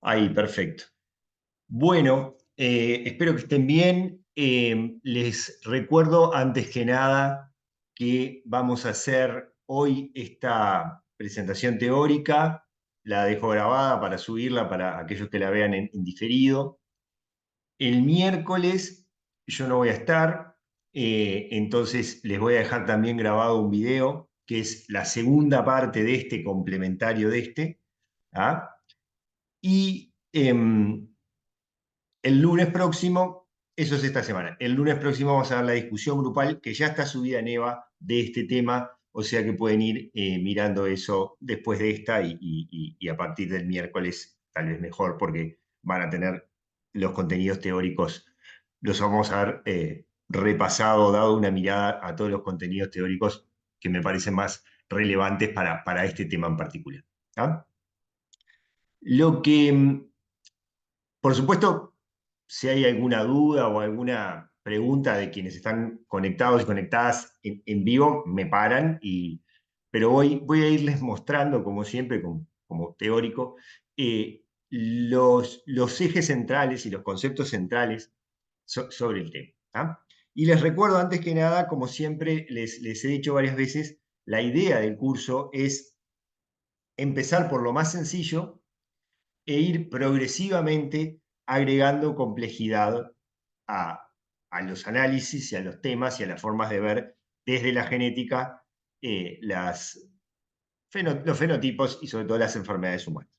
Ahí, perfecto. Bueno, espero que estén bien. Les recuerdo antes que nada que vamos a hacer hoy esta presentación teórica. La dejo grabada para subirla para aquellos que la vean en diferido. El miércoles yo no voy a estar, entonces les voy a dejar también grabado un video que es la segunda parte de este, complementario de este. ¿Ah? Y el lunes próximo, eso es esta semana, el lunes próximo vamos a ver la discusión grupal que ya está subida en EVA de este tema, o sea que pueden ir mirando eso después de esta y a partir del miércoles tal vez mejor porque van a tener los contenidos teóricos, los vamos a ver repasado, dado una mirada a todos los contenidos teóricos que me parecen más relevantes para este tema en particular. ¿Ah? Lo que por supuesto, si hay alguna duda o alguna pregunta de quienes están conectados y conectadas en vivo, me paran, pero voy a irles mostrando, como siempre, como teórico, los ejes centrales y los conceptos centrales sobre el tema. ¿Ah? Y les recuerdo, antes que nada, como siempre les he dicho varias veces, la idea del curso es empezar por lo más sencillo e ir progresivamente agregando complejidad a, a los análisis y a los temas y a las formas de ver desde la genética los fenotipos y sobre todo las enfermedades humanas.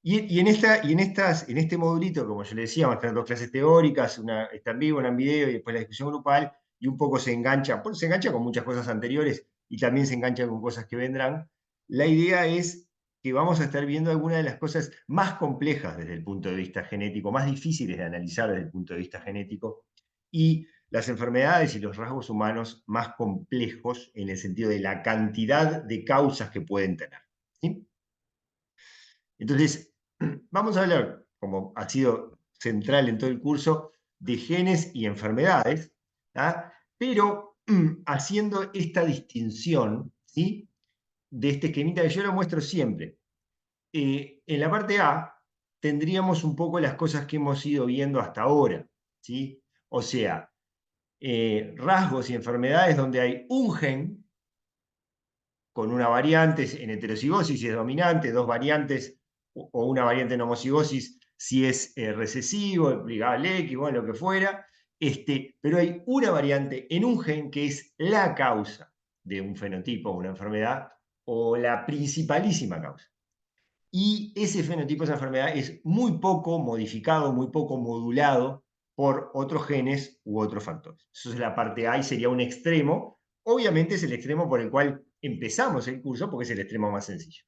En este modulito, como yo le decía, vamos a tener dos clases teóricas, una está en vivo, una en video y después la discusión grupal, y un poco se engancha con muchas cosas anteriores y también se engancha con cosas que vendrán. La idea es que vamos a estar viendo algunas de las cosas más complejas desde el punto de vista genético, más difíciles de analizar desde el punto de vista genético, y las enfermedades y los rasgos humanos más complejos en el sentido de la cantidad de causas que pueden tener. ¿Sí? Entonces, vamos a hablar, como ha sido central en todo el curso, de genes y enfermedades, ¿ah? Pero haciendo esta distinción, ¿sí? De este esquemita que yo lo muestro siempre. En la parte A tendríamos un poco las cosas que hemos ido viendo hasta ahora, ¿sí? O sea, rasgos y enfermedades donde hay un gen con una variante en heterocigosis si es dominante, dos variantes o una variante en homocigosis si es recesivo, ligable X, bueno, lo que fuera. Pero hay una variante en un gen que es la causa de un fenotipo o una enfermedad o la principalísima causa. Y ese fenotipo, esa enfermedad, es muy poco modificado, muy poco modulado por otros genes u otros factores. Eso es la parte A y sería un extremo. Obviamente es el extremo por el cual empezamos el curso porque es el extremo más sencillo.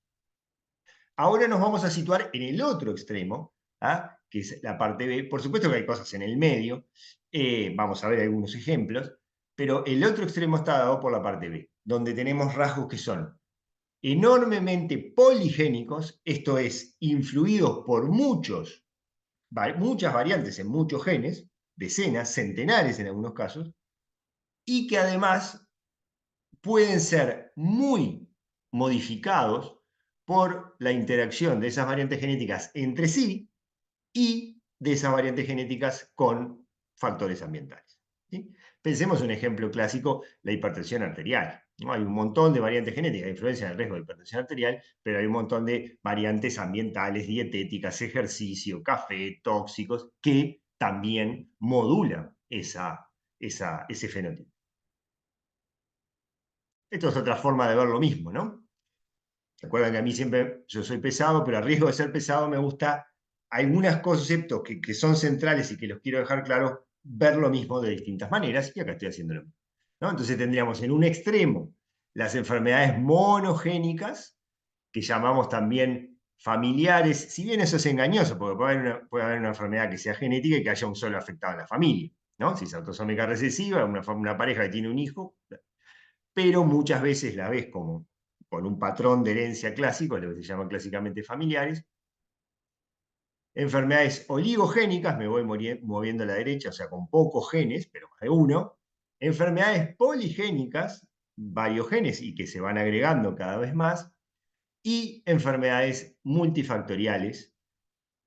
Ahora nos vamos a situar en el otro extremo, ¿ah? Que es la parte B. Por supuesto que hay cosas en el medio, vamos a ver algunos ejemplos, pero el otro extremo está dado por la parte B, donde tenemos rasgos que son enormemente poligénicos, esto es, influidos por muchas variantes en muchos genes, decenas, centenares en algunos casos, y que además pueden ser muy modificados por la interacción de esas variantes genéticas entre sí y de esas variantes genéticas con factores ambientales. ¿Sí? Pensemos un ejemplo clásico, la hipertensión arterial. ¿No? Hay un montón de variantes genéticas que influencian el riesgo de hipertensión arterial, pero hay un montón de variantes ambientales, dietéticas, ejercicio, café, tóxicos, que también modulan ese fenotipo. Esto es otra forma de ver lo mismo, ¿no? ¿Se acuerdan que a mí siempre, yo soy pesado, pero a riesgo de ser pesado me gusta algunos conceptos que son centrales y que los quiero dejar claros, ver lo mismo de distintas maneras, y acá estoy haciéndolo. ¿No? Entonces tendríamos en un extremo las enfermedades monogénicas, que llamamos también familiares, si bien eso es engañoso, porque puede haber una enfermedad que sea genética y que haya un solo afectado en la familia, ¿no? Si es autosómica recesiva, una pareja que tiene un hijo, pero muchas veces la ves como con un patrón de herencia clásico, lo que se llaman clásicamente familiares. Enfermedades oligogénicas, me voy moviendo a la derecha, o sea, con pocos genes, pero más de uno. Enfermedades poligénicas, varios genes y que se van agregando cada vez más. Y enfermedades multifactoriales,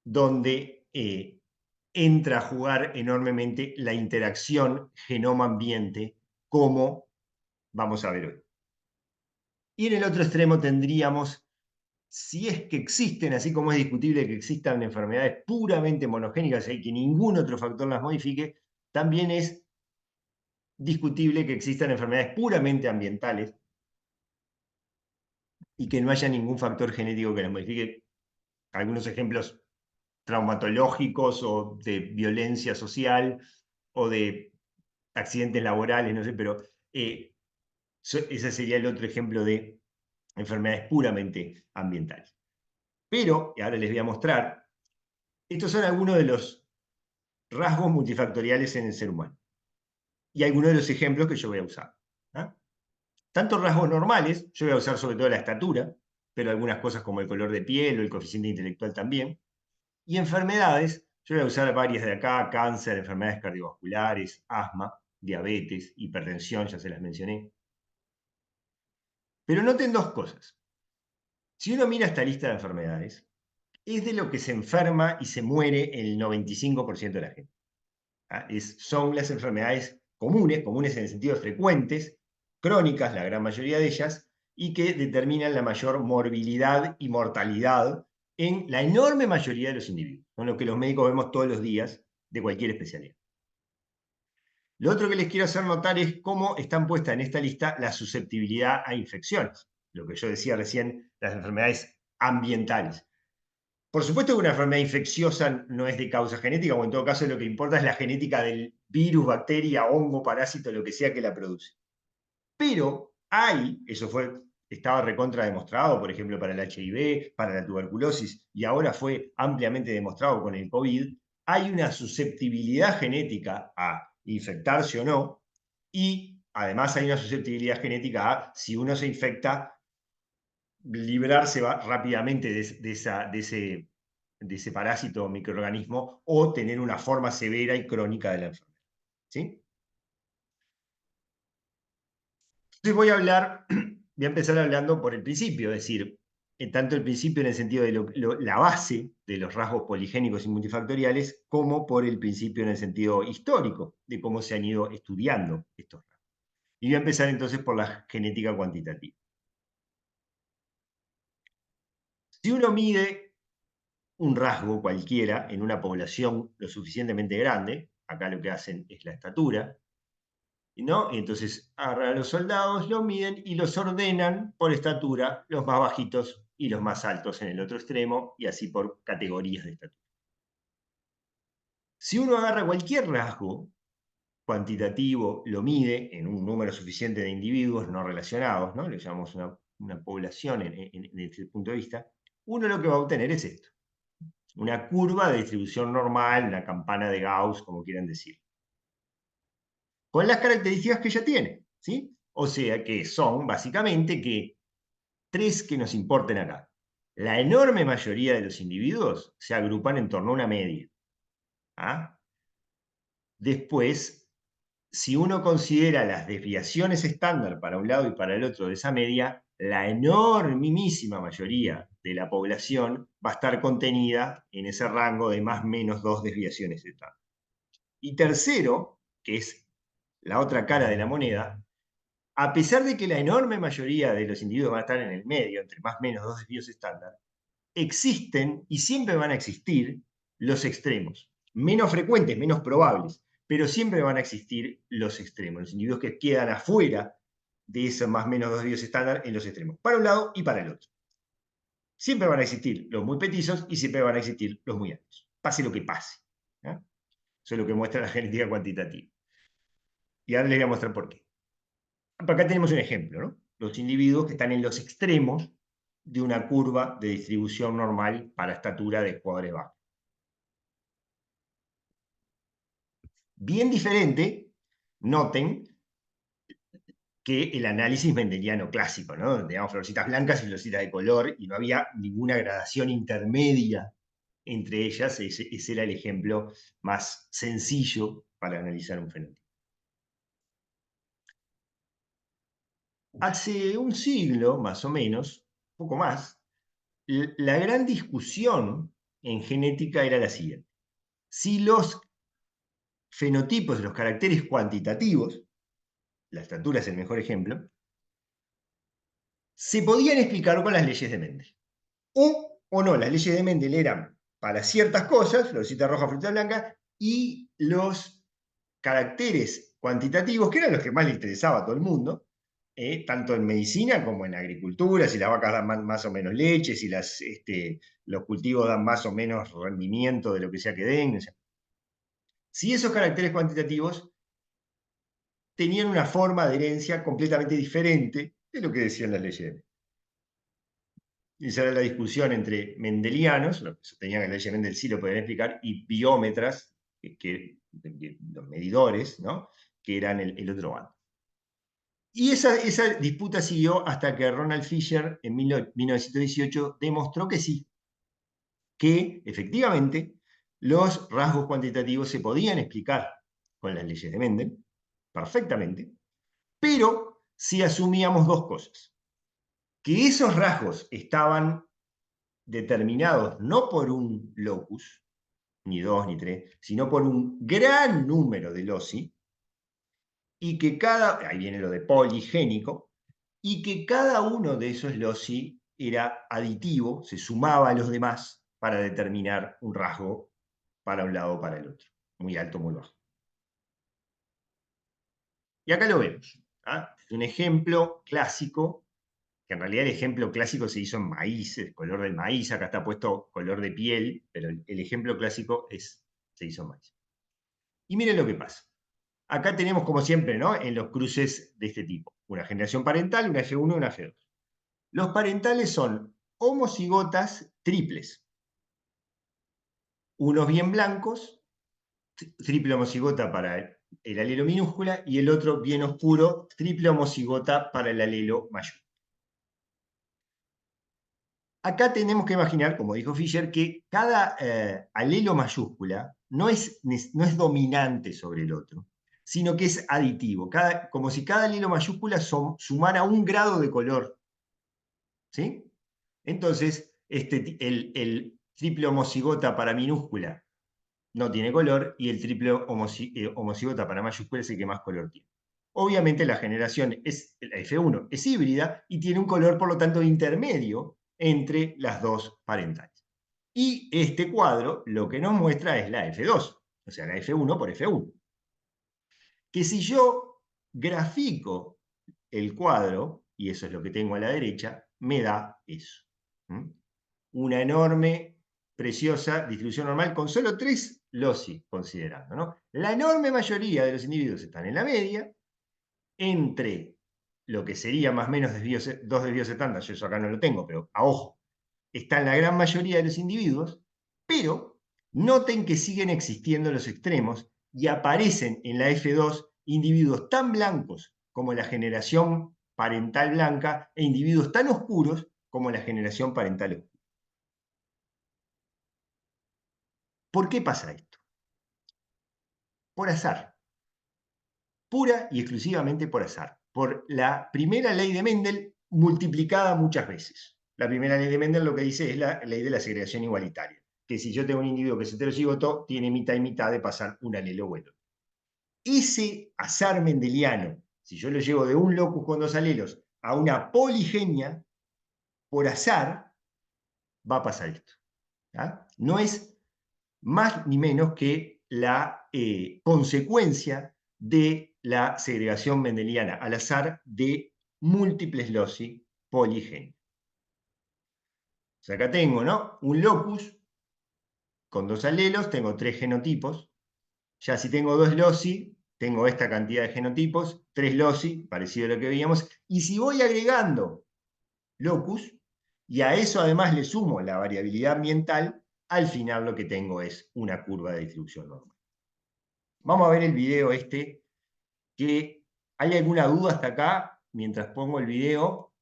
donde entra a jugar enormemente la interacción genoma-ambiente, como vamos a ver hoy. Y en el otro extremo tendríamos, si es que existen, así como es discutible que existan enfermedades puramente monogénicas y que ningún otro factor las modifique, también es discutible que existan enfermedades puramente ambientales y que no haya ningún factor genético que las modifique. Algunos ejemplos traumatológicos o de violencia social o de accidentes laborales, no sé, pero ese sería el otro ejemplo de enfermedades puramente ambientales. Pero, y ahora les voy a mostrar, estos son algunos de los rasgos multifactoriales en el ser humano. Y algunos de los ejemplos que yo voy a usar. ¿Ah? Tanto rasgos normales, yo voy a usar sobre todo la estatura, pero algunas cosas como el color de piel o el coeficiente intelectual también. Y enfermedades, yo voy a usar varias de acá: cáncer, enfermedades cardiovasculares, asma, diabetes, hipertensión, ya se las mencioné. Pero noten dos cosas. Si uno mira esta lista de enfermedades, es de lo que se enferma y se muere el 95% de la gente. ¿Ah? Son las enfermedades comunes en el sentido de frecuentes, crónicas, la gran mayoría de ellas, y que determinan la mayor morbilidad y mortalidad en la enorme mayoría de los individuos. Son lo que los médicos vemos todos los días de cualquier especialidad. Lo otro que les quiero hacer notar es cómo están puestas en esta lista la susceptibilidad a infecciones. Lo que yo decía recién, las enfermedades ambientales. Por supuesto que una enfermedad infecciosa no es de causa genética, o en todo caso lo que importa es la genética del virus, bacteria, hongo, parásito, lo que sea que la produce. Pero estaba recontra demostrado, por ejemplo, para el HIV, para la tuberculosis, y ahora fue ampliamente demostrado con el COVID, hay una susceptibilidad genética a infectarse o no, y además hay una susceptibilidad genética a, si uno se infecta, librarse rápidamente de ese parásito o microorganismo o tener una forma severa y crónica de la enfermedad. ¿Sí? Entonces voy a empezar hablando por el principio, es decir, tanto el principio en el sentido de la base de los rasgos poligénicos y multifactoriales, como por el principio en el sentido histórico de cómo se han ido estudiando estos rasgos. Y voy a empezar entonces por la genética cuantitativa. Si uno mide un rasgo cualquiera en una población lo suficientemente grande, acá lo que hacen es la estatura, ¿no? Y entonces agarran a los soldados, los miden y los ordenan por estatura, los más bajitos y los más altos en el otro extremo, y así por categorías de estatura. Si uno agarra cualquier rasgo cuantitativo, lo mide en un número suficiente de individuos no relacionados, ¿no? Le llamamos una población en este punto de vista, uno lo que va a obtener es esto: una curva de distribución normal, una campana de Gauss, como quieran decir, con las características que ya tiene, ¿sí? O sea que son básicamente tres que nos importen acá. La enorme mayoría de los individuos se agrupan en torno a una media. ¿Ah? Después, si uno considera las desviaciones estándar para un lado y para el otro de esa media, la enormísima mayoría de la población va a estar contenida en ese rango de más o menos 2 desviaciones estándar. Y tercero, que es la otra cara de la moneda, a pesar de que la enorme mayoría de los individuos van a estar en el medio, entre más o menos 2 desvíos estándar, existen y siempre van a existir los extremos, menos frecuentes, menos probables, pero siempre van a existir los extremos, los individuos que quedan afuera de esos más o menos 2 desvíos estándar en los extremos, para un lado y para el otro. Siempre van a existir los muy petizos y siempre van a existir los muy altos, pase lo que pase. ¿Eh? Eso es lo que muestra la genética cuantitativa. Y ahora les voy a mostrar por qué. Acá tenemos un ejemplo, ¿no? Los individuos que están en los extremos de una curva de distribución normal para estatura de jugadores bajos. Bien diferente, noten, que el análisis mendeliano clásico, ¿no? Donde teníamos florcitas blancas y florcitas de color y no había ninguna gradación intermedia entre ellas. Ese era el ejemplo más sencillo para analizar un fenotipo. Hace un siglo, más o menos, poco más, la gran discusión en genética era la siguiente. Si los fenotipos, los caracteres cuantitativos, la estatura es el mejor ejemplo, se podían explicar con las leyes de Mendel. O no, las leyes de Mendel eran para ciertas cosas, florcita roja, fruta blanca, y los caracteres cuantitativos, que eran los que más le interesaba a todo el mundo, tanto en medicina como en agricultura, si las vacas dan más o menos leche, si los cultivos dan más o menos rendimiento de lo que sea que den. O sea, si esos caracteres cuantitativos tenían una forma de herencia completamente diferente de lo que decían las leyes de Mendel. Y esa era la discusión entre mendelianos, los que sostenían que la ley de Mendel sí lo podían explicar, y biómetras, los medidores, ¿no? Que eran el otro bando. Y esa disputa siguió hasta que Ronald Fisher en 1918 demostró que sí, que efectivamente los rasgos cuantitativos se podían explicar con las leyes de Mendel, perfectamente, pero si asumíamos dos cosas: que esos rasgos estaban determinados no por un locus, ni dos ni tres, sino por un gran número de loci, y que ahí viene lo de poligénico, y que cada uno de esos loci era aditivo, se sumaba a los demás para determinar un rasgo para un lado o para el otro, muy alto, muy bajo. Y acá lo vemos. Es un ejemplo clásico, que en realidad el ejemplo clásico se hizo en maíz, el color del maíz, acá está puesto color de piel, pero el ejemplo clásico se hizo en maíz. Y miren lo que pasa. Acá tenemos, como siempre, ¿no? En los cruces de este tipo, una generación parental, una F1 y una F2. Los parentales son homocigotas triples. Unos bien blancos, triple homocigota para el alelo minúscula, y el otro bien oscuro, triple homocigota para el alelo mayúscula. Acá tenemos que imaginar, como dijo Fisher, que cada alelo mayúscula no es dominante sobre el otro, sino que es aditivo, como si cada alelo mayúscula sumara un grado de color. ¿Sí? Entonces, el triple homocigota para minúscula no tiene color, y el triple homocigota para mayúscula es el que más color tiene. Obviamente la generación la F1 es híbrida y tiene un color, por lo tanto, intermedio entre las dos parentales. Y este cuadro lo que nos muestra es la F2, o sea, la F1 por F1. Que si yo grafico el cuadro, y eso es lo que tengo a la derecha, me da eso. Una enorme, preciosa distribución normal con solo 3 loci, considerando, ¿no? La enorme mayoría de los individuos están en la media, entre lo que sería más o menos 2 desvíos estándar, yo eso acá no lo tengo, pero a ojo, está en la gran mayoría de los individuos, pero noten que siguen existiendo los extremos y aparecen en la F2 individuos tan blancos como la generación parental blanca e individuos tan oscuros como la generación parental oscura. ¿Por qué pasa esto? Por azar. Pura y exclusivamente por azar. Por la primera ley de Mendel multiplicada muchas veces. La primera ley de Mendel lo que dice es la ley de la segregación igualitaria, que si yo tengo un individuo que es heterocigoto, tiene mitad y mitad de pasar un alelo o el otro. Ese azar mendeliano, si yo lo llevo de un locus con 2 alelos a una poligenia, por azar va a pasar esto. No es más ni menos que la consecuencia de la segregación mendeliana al azar de múltiples loci poligénicos. O sea, acá tengo, ¿no?, un locus con 2 alelos, tengo 3 genotipos. Ya si tengo 2 loci, tengo esta cantidad de genotipos, 3 loci, parecido a lo que veíamos. Y si voy agregando locus, y a eso además le sumo la variabilidad ambiental, al final lo que tengo es una curva de distribución normal. Vamos a ver el video que ¿hay alguna duda hasta acá mientras pongo el video?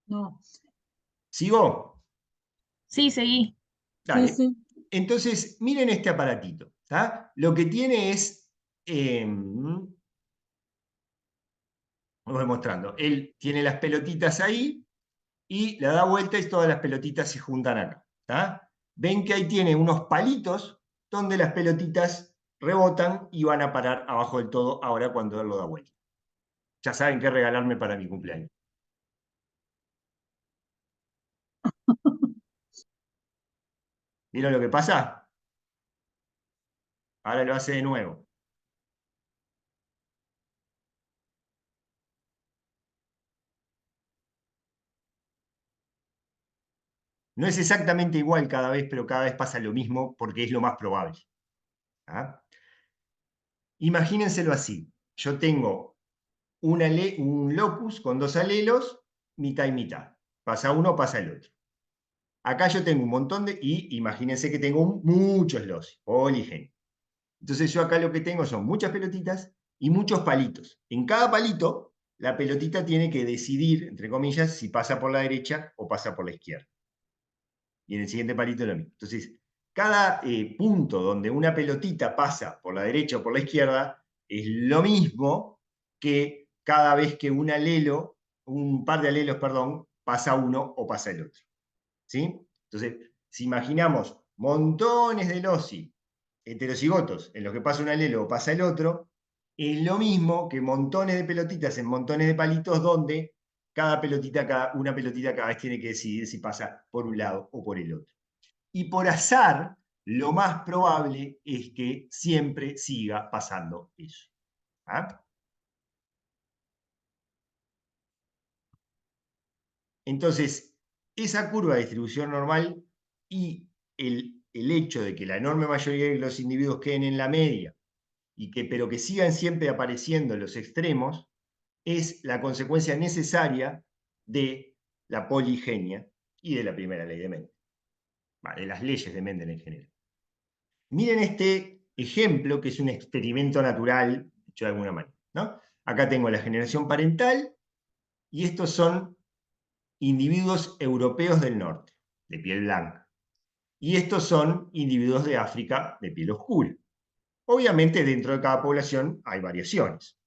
No. ¿Sigo? Sí, seguí. Dale. Sí. Entonces, miren este aparatito. Lo que tiene es... lo voy mostrando. Él tiene las pelotitas ahí y la da vuelta y todas las pelotitas se juntan acá. ¿Tá? Ven que ahí tiene unos palitos donde las pelotitas rebotan y van a parar abajo del todo ahora cuando él lo da vuelta. Ya saben qué regalarme para mi cumpleaños. ¿Vieron lo que pasa? Ahora lo hace de nuevo. No es exactamente igual cada vez, pero cada vez pasa lo mismo porque es lo más probable. ¿Ah? Imagínenselo así. Yo tengo un locus con dos alelos, mitad y mitad. Pasa uno, pasa el otro. Acá yo tengo un montón de... Y imagínense que tengo muchos loci, poligénicos. Entonces yo acá lo que tengo son muchas pelotitas y muchos palitos. En cada palito, la pelotita tiene que decidir, entre comillas, si pasa por la derecha o pasa por la izquierda. Y en el siguiente palito lo mismo. Entonces, cada punto donde una pelotita pasa por la derecha o por la izquierda es lo mismo que cada vez que un par de alelos, perdón, pasa uno o pasa el otro. ¿Sí? Entonces, si imaginamos montones de loci heterocigotos en los que pasa un alelo o pasa el otro, es lo mismo que montones de pelotitas en montones de palitos donde una pelotita cada vez tiene que decidir si pasa por un lado o por el otro. Y por azar, lo más probable es que siempre siga pasando eso. ¿Ah? Entonces, esa curva de distribución normal y el hecho de que la enorme mayoría de los individuos queden en la media, pero que sigan siempre apareciendo en los extremos, es la consecuencia necesaria de la poligenia y de la primera ley de Mendel, de las leyes de Mendel en general. Miren este ejemplo, que es un experimento natural, hecho de alguna manera, ¿no? Acá tengo la generación parental, y estos son individuos europeos del norte, de piel blanca. Y estos son individuos de África de piel oscura. Obviamente, dentro de cada población hay variaciones.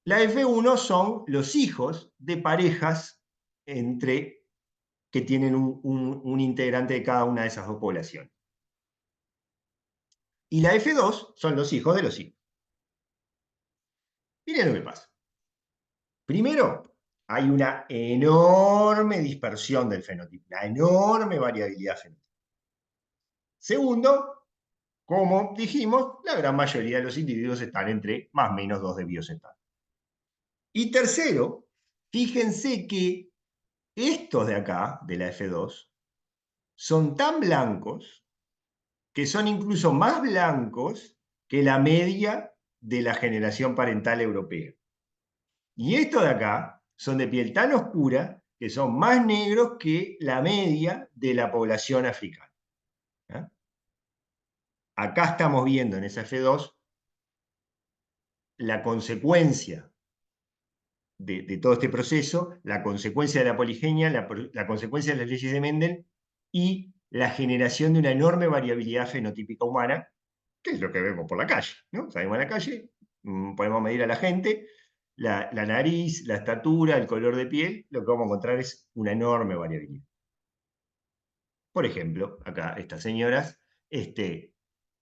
La F1 son los hijos de parejas que tienen un integrante de cada una de esas dos poblaciones. Y la F2 son los hijos de los hijos. Miren lo que pasa. Primero, hay una enorme dispersión del fenotipo, una enorme variabilidad fenotípica. Segundo, como dijimos, la gran mayoría de los individuos están entre más o menos 2 de biocetano. Y tercero, fíjense que estos de acá, de la F2, son tan blancos que son incluso más blancos que la media de la generación parental europea. Y estos de acá son de piel tan oscura que son más negros que la media de la población africana. ¿Ah? Acá estamos viendo en esa F2 la consecuencia de todo este proceso, la consecuencia de la poligenia, la consecuencia de las leyes de Mendel y la generación de una enorme variabilidad fenotípica humana, que es lo que vemos por la calle, ¿no? Salimos a la calle, podemos medir a la gente, la nariz, la estatura, el color de piel, lo que vamos a encontrar es una enorme variabilidad. Por ejemplo, acá estas señoras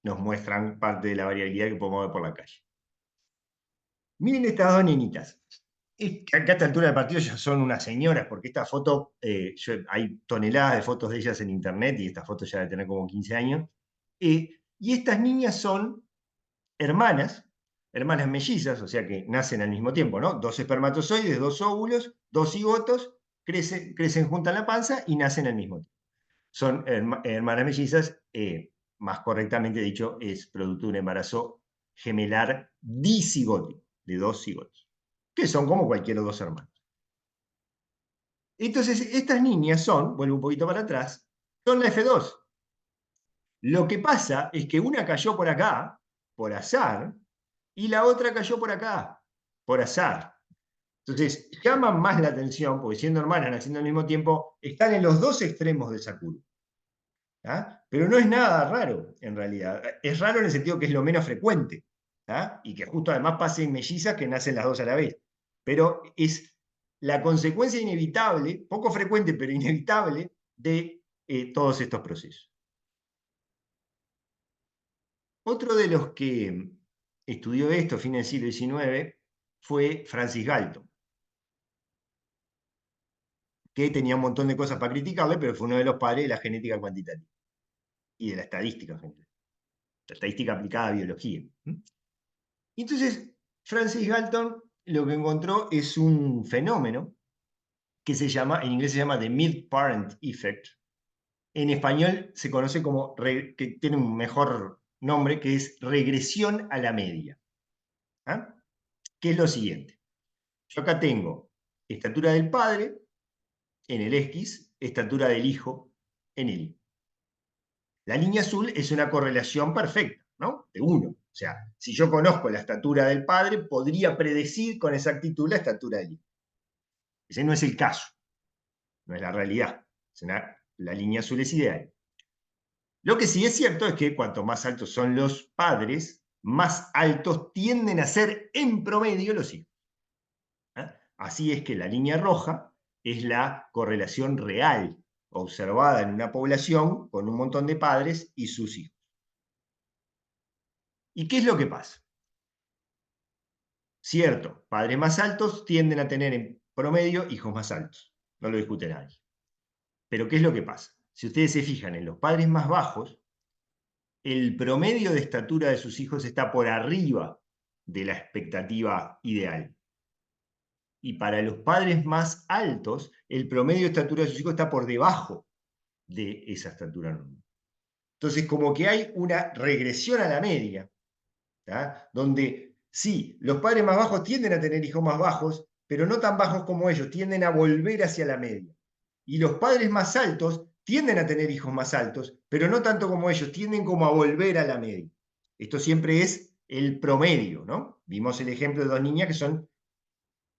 nos muestran parte de la variabilidad que podemos ver por la calle. Miren estas dos nenitas. Acá a esta altura del partido ya son unas señoras, porque esta foto, hay toneladas de fotos de ellas en internet y esta foto ya debe tener como 15 años. Y estas niñas son hermanas mellizas, o sea que nacen al mismo tiempo, ¿no? Dos espermatozoides, dos óvulos, dos cigotos, crecen juntas en la panza y nacen al mismo tiempo. Son hermanas mellizas, más correctamente dicho, es producto de un embarazo gemelar disigótico, de dos cigotos, que son como cualquier dos hermanos. Entonces, estas niñas vuelvo un poquito para atrás, son la F2. Lo que pasa es que una cayó por acá, por azar, y la otra cayó por acá, por azar. Entonces, llaman más la atención, porque siendo hermanas, naciendo al mismo tiempo, están en los dos extremos de esa curva. ¿Ah? Pero no es nada raro, en realidad. Es raro en el sentido que es lo menos frecuente. ¿Ah? Y que justo además pasen mellizas que nacen las dos a la vez. Pero es la consecuencia inevitable, poco frecuente, pero inevitable, de todos estos procesos. Otro de los que estudió esto a fines del siglo XIX fue Francis Galton, que tenía un montón de cosas para criticarle, pero fue uno de los padres de la genética cuantitativa y de la estadística, la estadística aplicada a biología. Y entonces, Francis Galton lo que encontró es un fenómeno que se llama, en inglés se llama the mid-parent effect. En español se conoce como, que tiene un mejor nombre, que es regresión a la media. ¿Ah? Que es lo siguiente. Yo acá tengo estatura del padre en el X, estatura del hijo en el Y. La línea azul es una correlación perfecta, ¿no? De 1. O sea, si yo conozco la estatura del padre, podría predecir con exactitud la estatura del hijo. Ese no es el caso, no es la realidad. La línea azul es ideal. Lo que sí es cierto es que cuanto más altos son los padres, más altos tienden a ser en promedio los hijos. Así es que la línea roja es la correlación real observada en una población con un montón de padres y sus hijos. ¿Y qué es lo que pasa? Cierto, padres más altos tienden a tener en promedio hijos más altos. No lo discute nadie. Pero ¿qué es lo que pasa? Si ustedes se fijan en los padres más bajos, el promedio de estatura de sus hijos está por arriba de la expectativa ideal. Y para los padres más altos, el promedio de estatura de sus hijos está por debajo de esa estatura normal. Entonces, como que hay una regresión a la media, ¿tá? Donde sí, los padres más bajos tienden a tener hijos más bajos, pero no tan bajos como ellos, tienden a volver hacia la media. Y los padres más altos tienden a tener hijos más altos, pero no tanto como ellos, tienden como a volver a la media. Esto siempre es el promedio, ¿no? Vimos el ejemplo de dos niñas que son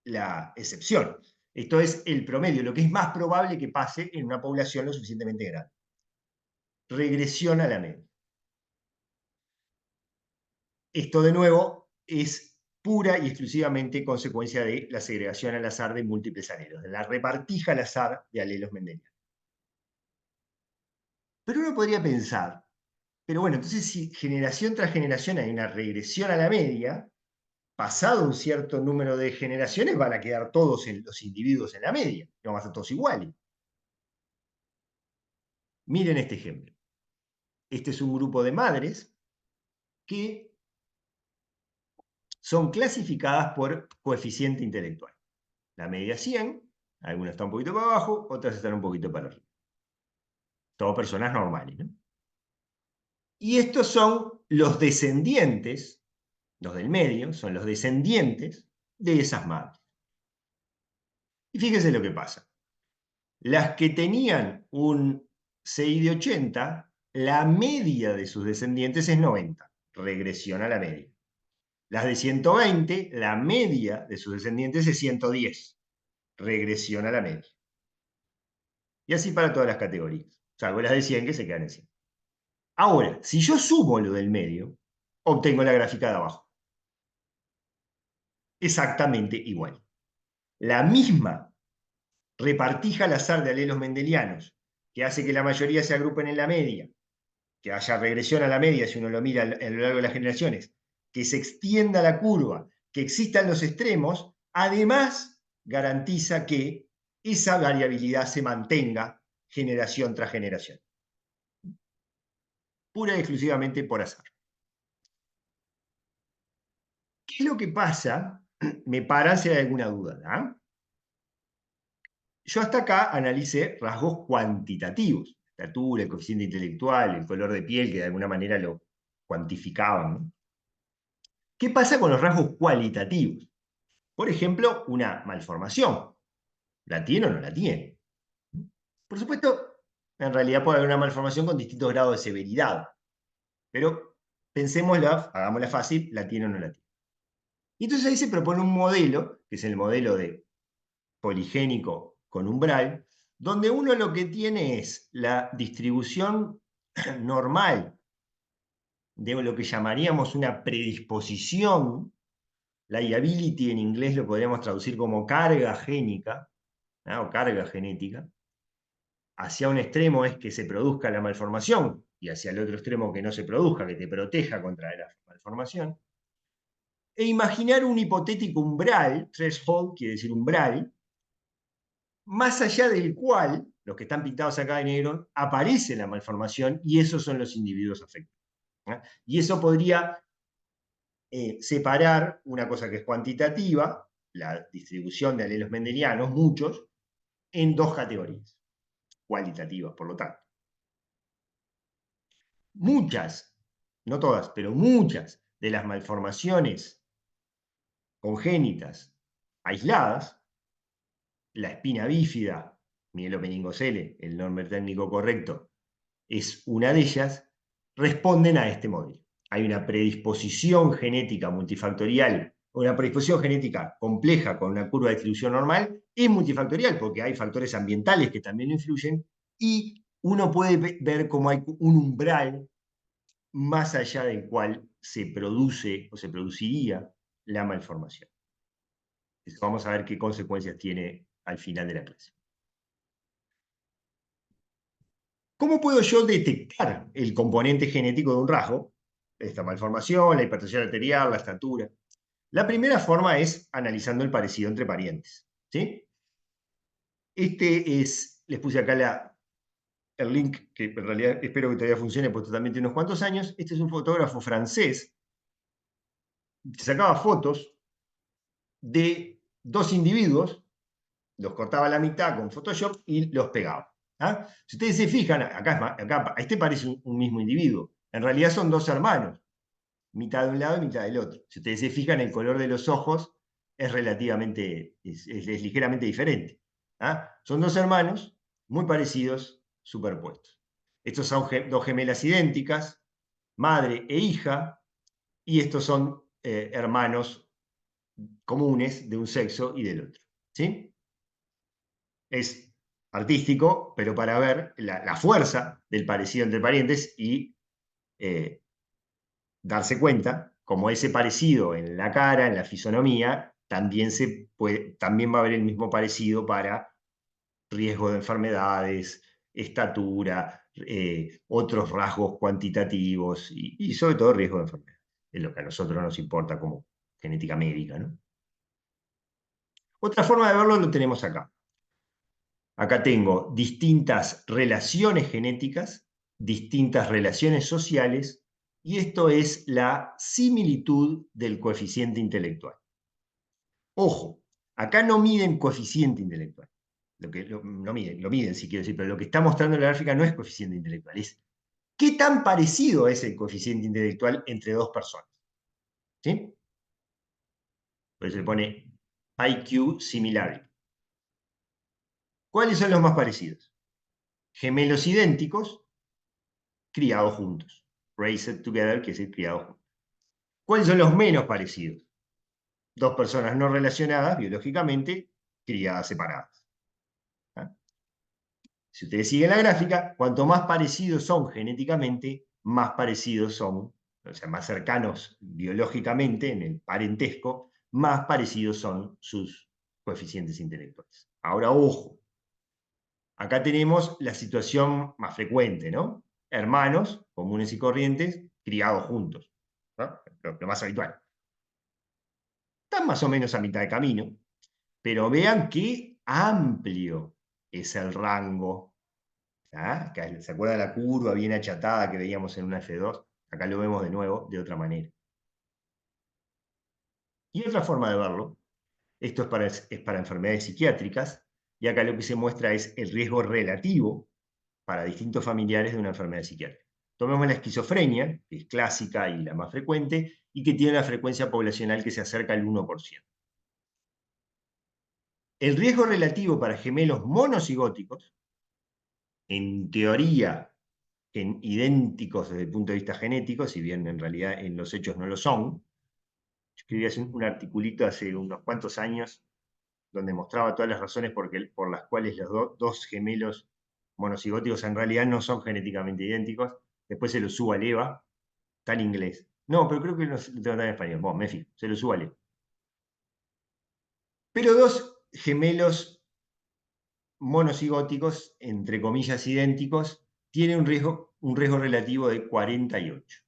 la excepción. Esto es el promedio, lo que es más probable que pase en una población lo suficientemente grande. Regresión a la media. Esto de nuevo es pura y exclusivamente consecuencia de la segregación al azar de múltiples alelos, de la repartija al azar de alelos mendelianos. Pero uno podría pensar, pero bueno, entonces si generación tras generación hay una regresión a la media, pasado un cierto número de generaciones van a quedar todos los individuos en la media, no van a ser todos iguales. Miren este ejemplo. Este es un grupo de madres que son clasificadas por coeficiente intelectual. La media 100, algunas están un poquito para abajo, otras están un poquito para arriba. Todas personas normales, ¿no? Y estos son los descendientes, los del medio, son los descendientes de esas madres. Y fíjense lo que pasa. Las que tenían un CI de 80, la media de sus descendientes es 90, regresión a la media. Las de 120, la media de sus descendientes es 110, regresión a la media. Y así para todas las categorías, salvo las de 100 que se quedan en 100. Ahora, si yo sumo lo del medio, obtengo la gráfica de abajo. Exactamente igual. La misma repartija al azar de alelos mendelianos, que hace que la mayoría se agrupen en la media, que haya regresión a la media si uno lo mira a lo largo de las generaciones, que se extienda la curva, que existan los extremos, además garantiza que esa variabilidad se mantenga generación tras generación. Pura y exclusivamente por azar. ¿Qué es lo que pasa? Me paran si hay alguna duda, ¿no? Yo hasta acá analicé rasgos cuantitativos, la estatura, el coeficiente intelectual, el color de piel, que de alguna manera lo cuantificaban, ¿no? ¿Qué pasa con los rasgos cualitativos? Por ejemplo, una malformación. ¿La tiene o no la tiene? Por supuesto, en realidad puede haber una malformación con distintos grados de severidad, pero pensémosla, hagámosla fácil, ¿la tiene o no la tiene? Y entonces ahí se propone un modelo, que es el modelo de poligénico con umbral, donde uno lo que tiene es la distribución normal de lo que llamaríamos una predisposición liability en inglés lo podríamos traducir como carga génica, ¿no? O carga genética. Hacia un extremo es que se produzca la malformación y hacia el otro extremo que no se produzca, que te proteja contra la malformación. E imaginar un hipotético umbral, threshold quiere decir umbral, más allá del cual, los que están pintados acá de negro, aparece la malformación y esos son los individuos afectados. Y eso podría separar una cosa que es cuantitativa, la distribución de alelos mendelianos, muchos, en dos categorías, cualitativas, por lo tanto. Muchas, no todas, pero muchas de las malformaciones congénitas aisladas, la espina bífida, mielomeningocele, el nombre técnico correcto, es una de ellas, responden a este modelo. Hay una predisposición genética multifactorial, una predisposición genética compleja con una curva de distribución normal, es multifactorial porque hay factores ambientales que también influyen y uno puede ver cómo hay un umbral más allá del cual se produce o se produciría la malformación. Vamos a ver qué consecuencias tiene al final de la clase. ¿Cómo puedo yo detectar el componente genético de un rasgo? Esta malformación, la hipertensión arterial, la estatura. La primera forma es analizando el parecido entre parientes. ¿Sí? Les puse acá el link, que en realidad espero que todavía funcione, porque también tiene unos cuantos años. Este es un fotógrafo francés que sacaba fotos de dos individuos, los cortaba a la mitad con Photoshop y los pegaba. ¿Ah? Si ustedes se fijan, acá este parece un mismo individuo. En realidad son dos hermanos, mitad de un lado y mitad del otro. Si ustedes se fijan, el color de los ojos es relativamente, es ligeramente diferente. ¿Ah? Son dos hermanos muy parecidos, superpuestos. Estos son dos gemelas idénticas, madre e hija, y estos son hermanos comunes de un sexo y del otro. ¿Sí? Es artístico, pero para ver la fuerza del parecido entre parientes y darse cuenta, como ese parecido en la cara, en la fisonomía, también va a haber el mismo parecido para riesgo de enfermedades, estatura, otros rasgos cuantitativos y sobre todo riesgo de enfermedad. Es lo que a nosotros nos importa como genética médica, ¿no? Otra forma de verlo lo tenemos acá. Acá tengo distintas relaciones genéticas, distintas relaciones sociales, y esto es la similitud del coeficiente intelectual. Ojo, acá no miden coeficiente intelectual. No miden, lo miden, si quiero decir, pero lo que está mostrando la gráfica no es coeficiente intelectual, es qué tan parecido es el coeficiente intelectual entre dos personas. ¿Sí? Por eso se pone IQ similarity. ¿Cuáles son los más parecidos? Gemelos idénticos, criados juntos. Raised together, que es el criado juntos. ¿Cuáles son los menos parecidos? Dos personas no relacionadas biológicamente, criadas separadas. ¿Ah? Si ustedes siguen la gráfica, cuanto más parecidos son genéticamente, más parecidos son, o sea, más cercanos biológicamente en el parentesco, más parecidos son sus coeficientes intelectuales. Ahora, ojo, acá tenemos la situación más frecuente, ¿no? Hermanos comunes y corrientes criados juntos, ¿no? Lo más habitual. Están más o menos a mitad de camino, pero vean qué amplio es el rango. ¿Ah? ¿Se acuerda la curva bien achatada que veíamos en una F2? Acá lo vemos de nuevo de otra manera. Y otra forma de verlo, esto es para enfermedades psiquiátricas, y acá lo que se muestra es el riesgo relativo para distintos familiares de una enfermedad psiquiátrica. Tomemos la esquizofrenia, que es clásica y la más frecuente, y que tiene una frecuencia poblacional que se acerca al 1%. El riesgo relativo para gemelos monocigóticos, en teoría idénticos desde el punto de vista genético, si bien en realidad en los hechos no lo son. Escribí un articulito hace unos cuantos años donde mostraba todas las razones por las cuales los dos gemelos monocigóticos en realidad no son genéticamente idénticos. Después se lo subo a Leva, está en inglés. No, pero creo que lo tengo en español. Bueno, me fijo, se lo subo a Leva. Pero dos gemelos monocigóticos, entre comillas idénticos, tienen un riesgo relativo de 48.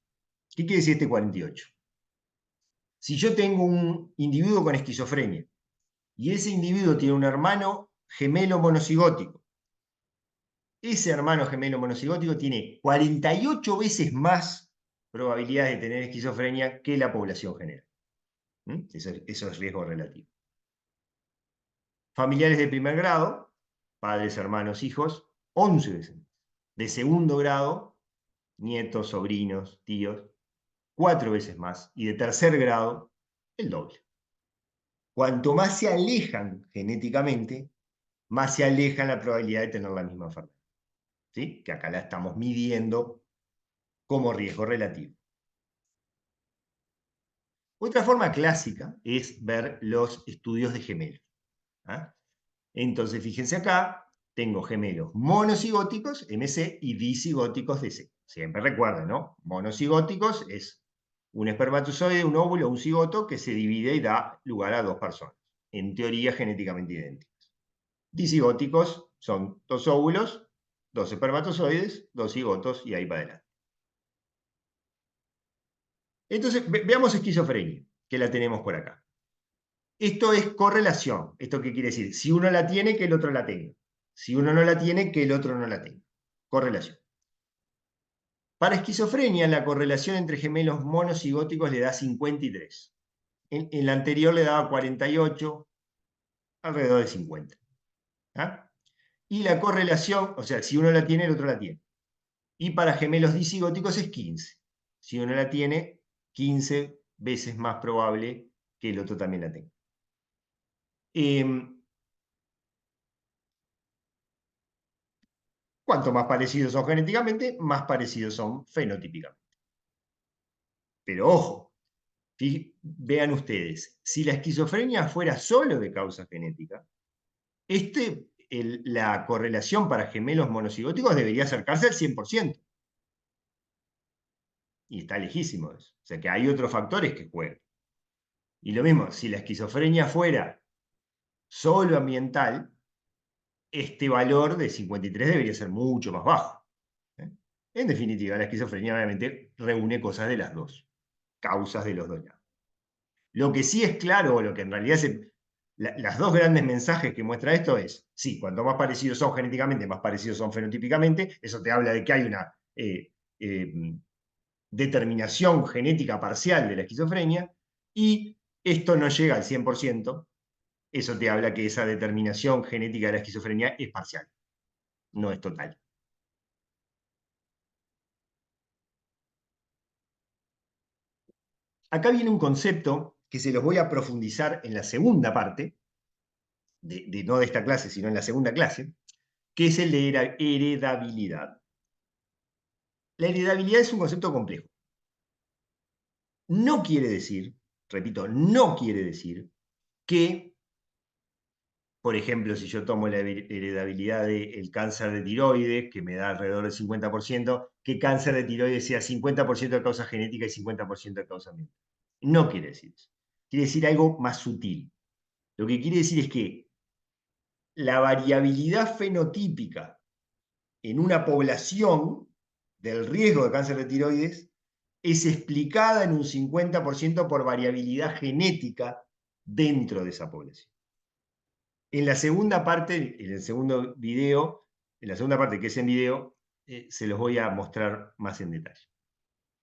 ¿Qué quiere decir este 48? Si yo tengo un individuo con esquizofrenia y ese individuo tiene un hermano gemelo monocigótico, ese hermano gemelo monocigótico tiene 48 veces más probabilidades de tener esquizofrenia que la población general. Eso es riesgo relativo. Familiares de primer grado, padres, hermanos, hijos, 11 veces. De segundo grado, nietos, sobrinos, tíos, 4 veces más. Y de tercer grado, el doble. Cuanto más se alejan genéticamente, más se alejan la probabilidad de tener la misma enfermedad. ¿Sí? Que acá la estamos midiendo como riesgo relativo. Otra forma clásica es ver los estudios de gemelos. ¿Ah? Entonces, fíjense acá, tengo gemelos monocigóticos, MC, y dicigóticos, DC. Siempre recuerden, ¿no? Monocigóticos es un espermatozoide, un óvulo, un cigoto que se divide y da lugar a dos personas, en teoría genéticamente idénticas. Dicigóticos son dos óvulos, dos espermatozoides, dos cigotos y ahí para adelante. Entonces, veamos esquizofrenia, que la tenemos por acá. Esto es correlación. ¿Esto qué quiere decir? Si uno la tiene, que el otro la tenga. Si uno no la tiene, que el otro no la tenga. Correlación. Para esquizofrenia, la correlación entre gemelos monocigóticos le da 53. En la anterior le daba 48, alrededor de 50. ¿Ah? Y la correlación, o sea, si uno la tiene, el otro la tiene. Y para gemelos disigóticos es 15. Si uno la tiene, 15 veces más probable que el otro también la tenga. Cuanto más parecidos son genéticamente, más parecidos son fenotípicamente. Pero ojo, vean ustedes, si la esquizofrenia fuera solo de causa genética, la correlación para gemelos monocigóticos debería acercarse al 100%. Y está lejísimo de eso. O sea que hay otros factores que juegan. Y lo mismo, si la esquizofrenia fuera solo ambiental, este valor de 53 debería ser mucho más bajo. En definitiva, la esquizofrenia obviamente reúne cosas de las dos, causas de los dos lados. Lo que sí es claro, o lo que en realidad las dos grandes mensajes que muestra esto es, sí, cuanto más parecidos son genéticamente, más parecidos son fenotípicamente, eso te habla de que hay una determinación genética parcial de la esquizofrenia, y esto no llega al 100%, eso te habla que esa determinación genética de la esquizofrenia es parcial, no es total. Acá viene un concepto que se los voy a profundizar en la segunda parte, no de esta clase, sino en la segunda clase, que es el de heredabilidad. La heredabilidad es un concepto complejo. No quiere decir, repito, no quiere decir que, por ejemplo, si yo tomo la heredabilidad del cáncer de tiroides, que me da alrededor del 50%, que cáncer de tiroides sea 50% de causa genética y 50% de causa ambiental. No quiere decir eso. Quiere decir algo más sutil. Lo que quiere decir es que la variabilidad fenotípica en una población del riesgo de cáncer de tiroides es explicada en un 50% por variabilidad genética dentro de esa población. En la segunda parte, en el segundo video, en la segunda parte que es en video, se los voy a mostrar más en detalle.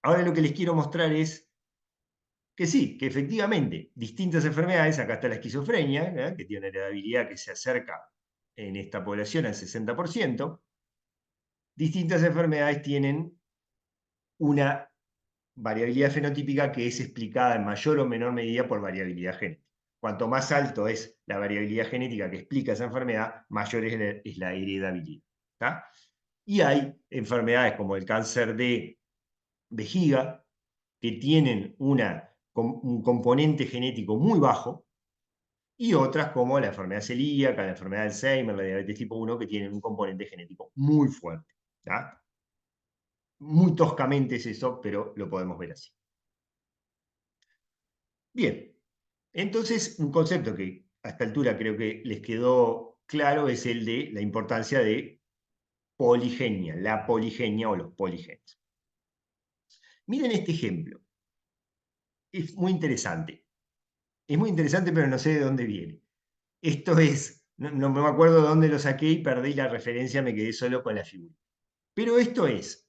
Ahora lo que les quiero mostrar es que sí, que efectivamente distintas enfermedades, acá está la esquizofrenia, que tiene una heredabilidad que se acerca en esta población al 60%, distintas enfermedades tienen una variabilidad fenotípica que es explicada en mayor o menor medida por variabilidad genética. Cuanto más alto es la variabilidad genética que explica esa enfermedad, mayor es la heredabilidad. ¿Tá? Y hay enfermedades como el cáncer de vejiga que tienen un componente genético muy bajo, y otras como la enfermedad celíaca, la enfermedad de Alzheimer, la diabetes tipo 1, que tienen un componente genético muy fuerte. ¿Tá? Muy toscamente es eso, pero lo podemos ver así. Bien, entonces un concepto que a esta altura creo que les quedó claro, es el de la importancia de poligenia, la poligenia o los poligenes. Miren este ejemplo. Es muy interesante. Es muy interesante, pero no sé de dónde viene. Esto es, no me acuerdo de dónde lo saqué y perdí la referencia, me quedé solo con la figura. Pero esto es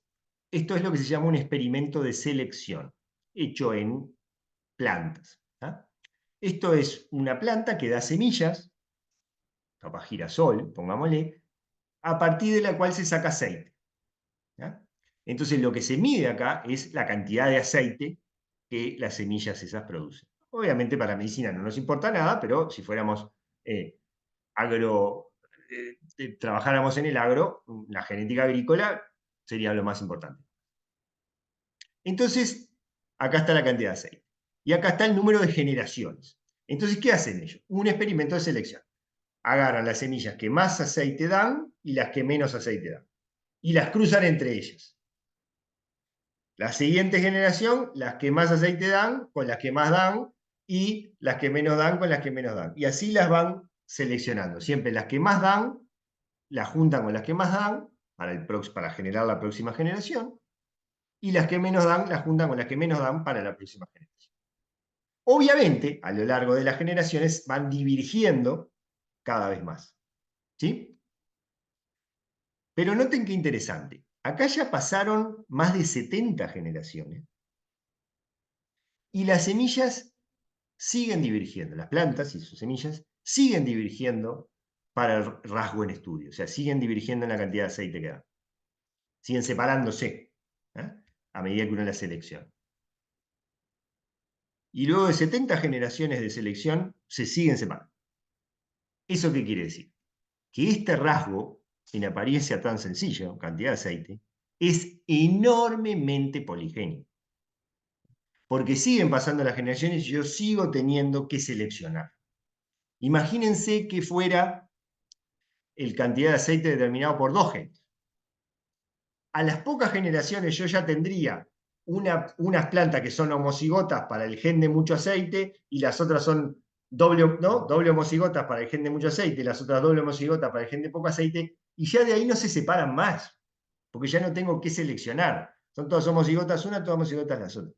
lo que se llama un experimento de selección, hecho en plantas. ¿Ah? Esto es una planta que da semillas, capaz girasol, pongámosle, a partir de la cual se saca aceite. ¿Ah? Entonces lo que se mide acá es la cantidad de aceite que las semillas esas producen. Obviamente para medicina no nos importa nada, pero si fuéramos trabajáramos en el agro, la genética agrícola sería lo más importante. Entonces, acá está la cantidad de aceite. Y acá está el número de generaciones. Entonces, ¿qué hacen ellos? Un experimento de selección. Agarran las semillas que más aceite dan y las que menos aceite dan. Y las cruzan entre ellas. La siguiente generación, las que más aceite dan con las que más dan y las que menos dan con las que menos dan. Y así las van seleccionando. Siempre las que más dan, las juntan con las que más dan para generar la próxima generación. Y las que menos dan, las juntan con las que menos dan para la próxima generación. Obviamente, a lo largo de las generaciones van divergiendo cada vez más. ¿Sí? Pero noten qué interesante. Acá ya pasaron más de 70 generaciones y las semillas siguen divergiendo. Las plantas y sus semillas siguen divergiendo para el rasgo en estudio. O sea, siguen divergiendo en la cantidad de aceite que dan. Siguen separándose, ¿eh? A medida que uno las selecciona. Y luego de 70 generaciones de selección se siguen separando. ¿Eso qué quiere decir? Que este rasgo, en apariencia tan sencillo, cantidad de aceite, es enormemente poligénico. Porque siguen pasando las generaciones y yo sigo teniendo que seleccionar. Imagínense que fuera el cantidad de aceite determinado por 2 genes. A las pocas generaciones yo ya tendría unas plantas que son homocigotas para el gen de mucho aceite y las otras son doble homocigotas para el gen de mucho aceite, las otras doble homocigotas para el gen de poco aceite, y ya de ahí no se separan más, porque ya no tengo que seleccionar. Son todas homocigotas una, todas homocigotas las otras.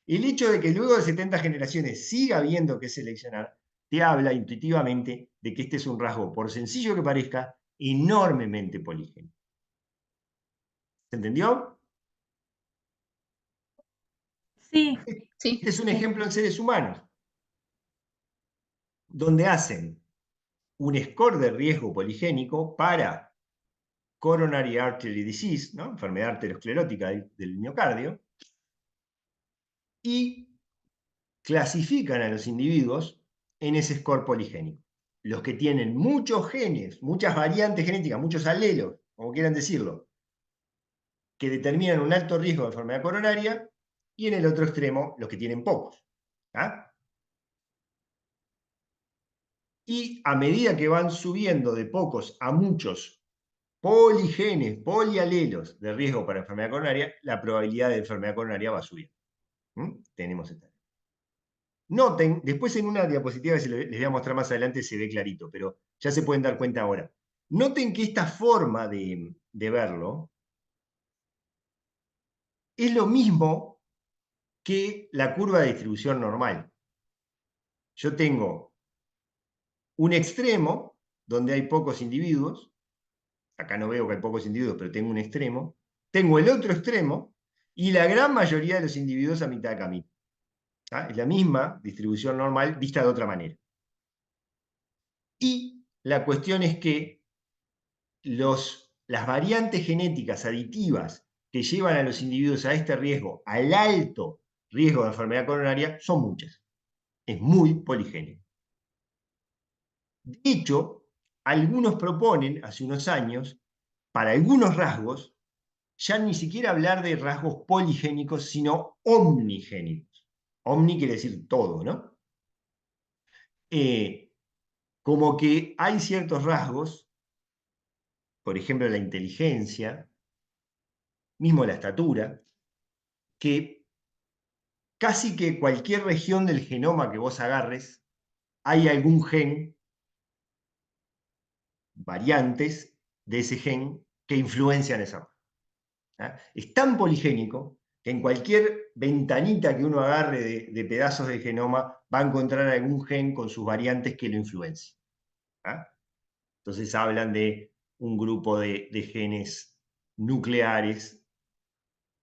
El hecho de que luego de 70 generaciones siga habiendo que seleccionar, te habla intuitivamente de que este es un rasgo, por sencillo que parezca, enormemente poligénico. ¿Se entendió? Sí. Este es un ejemplo en seres humanos, donde hacen un score de riesgo poligénico para coronary artery disease, ¿no? Enfermedad arteriosclerótica del miocardio, y clasifican a los individuos en ese score poligénico. Los que tienen muchos genes, muchas variantes genéticas, muchos alelos, como quieran decirlo, que determinan un alto riesgo de enfermedad coronaria, y en el otro extremo, los que tienen pocos. ¿Ah? Y a medida que van subiendo de pocos a muchos poligenes, polialelos de riesgo para enfermedad coronaria, la probabilidad de enfermedad coronaria va subiendo. Tenemos esta. Noten, después en una diapositiva que les voy a mostrar más adelante se ve clarito, pero ya se pueden dar cuenta ahora. Noten que esta forma de verlo es lo mismo que la curva de distribución normal. Yo tengo un extremo donde hay pocos individuos, acá no veo que hay pocos individuos, pero tengo un extremo, tengo el otro extremo y la gran mayoría de los individuos a mitad de camino. ¿Ah? Es la misma distribución normal vista de otra manera. Y la cuestión es que las variantes genéticas aditivas que llevan a los individuos a este riesgo, al alto riesgo de enfermedad coronaria, son muchas. Es muy poligénico. De hecho, algunos proponen, hace unos años, para algunos rasgos, ya ni siquiera hablar de rasgos poligénicos, sino omnigénicos. Omni quiere decir todo, ¿no? Como que hay ciertos rasgos, por ejemplo la inteligencia, mismo la estatura, que casi que cualquier región del genoma que vos agarres, hay algún gen variantes de ese gen que influencian esa raza. ¿Ah? Es tan poligénico que en cualquier ventanita que uno agarre de pedazos de genoma va a encontrar algún gen con sus variantes que lo influencien. ¿Ah? Entonces hablan de un grupo de genes nucleares,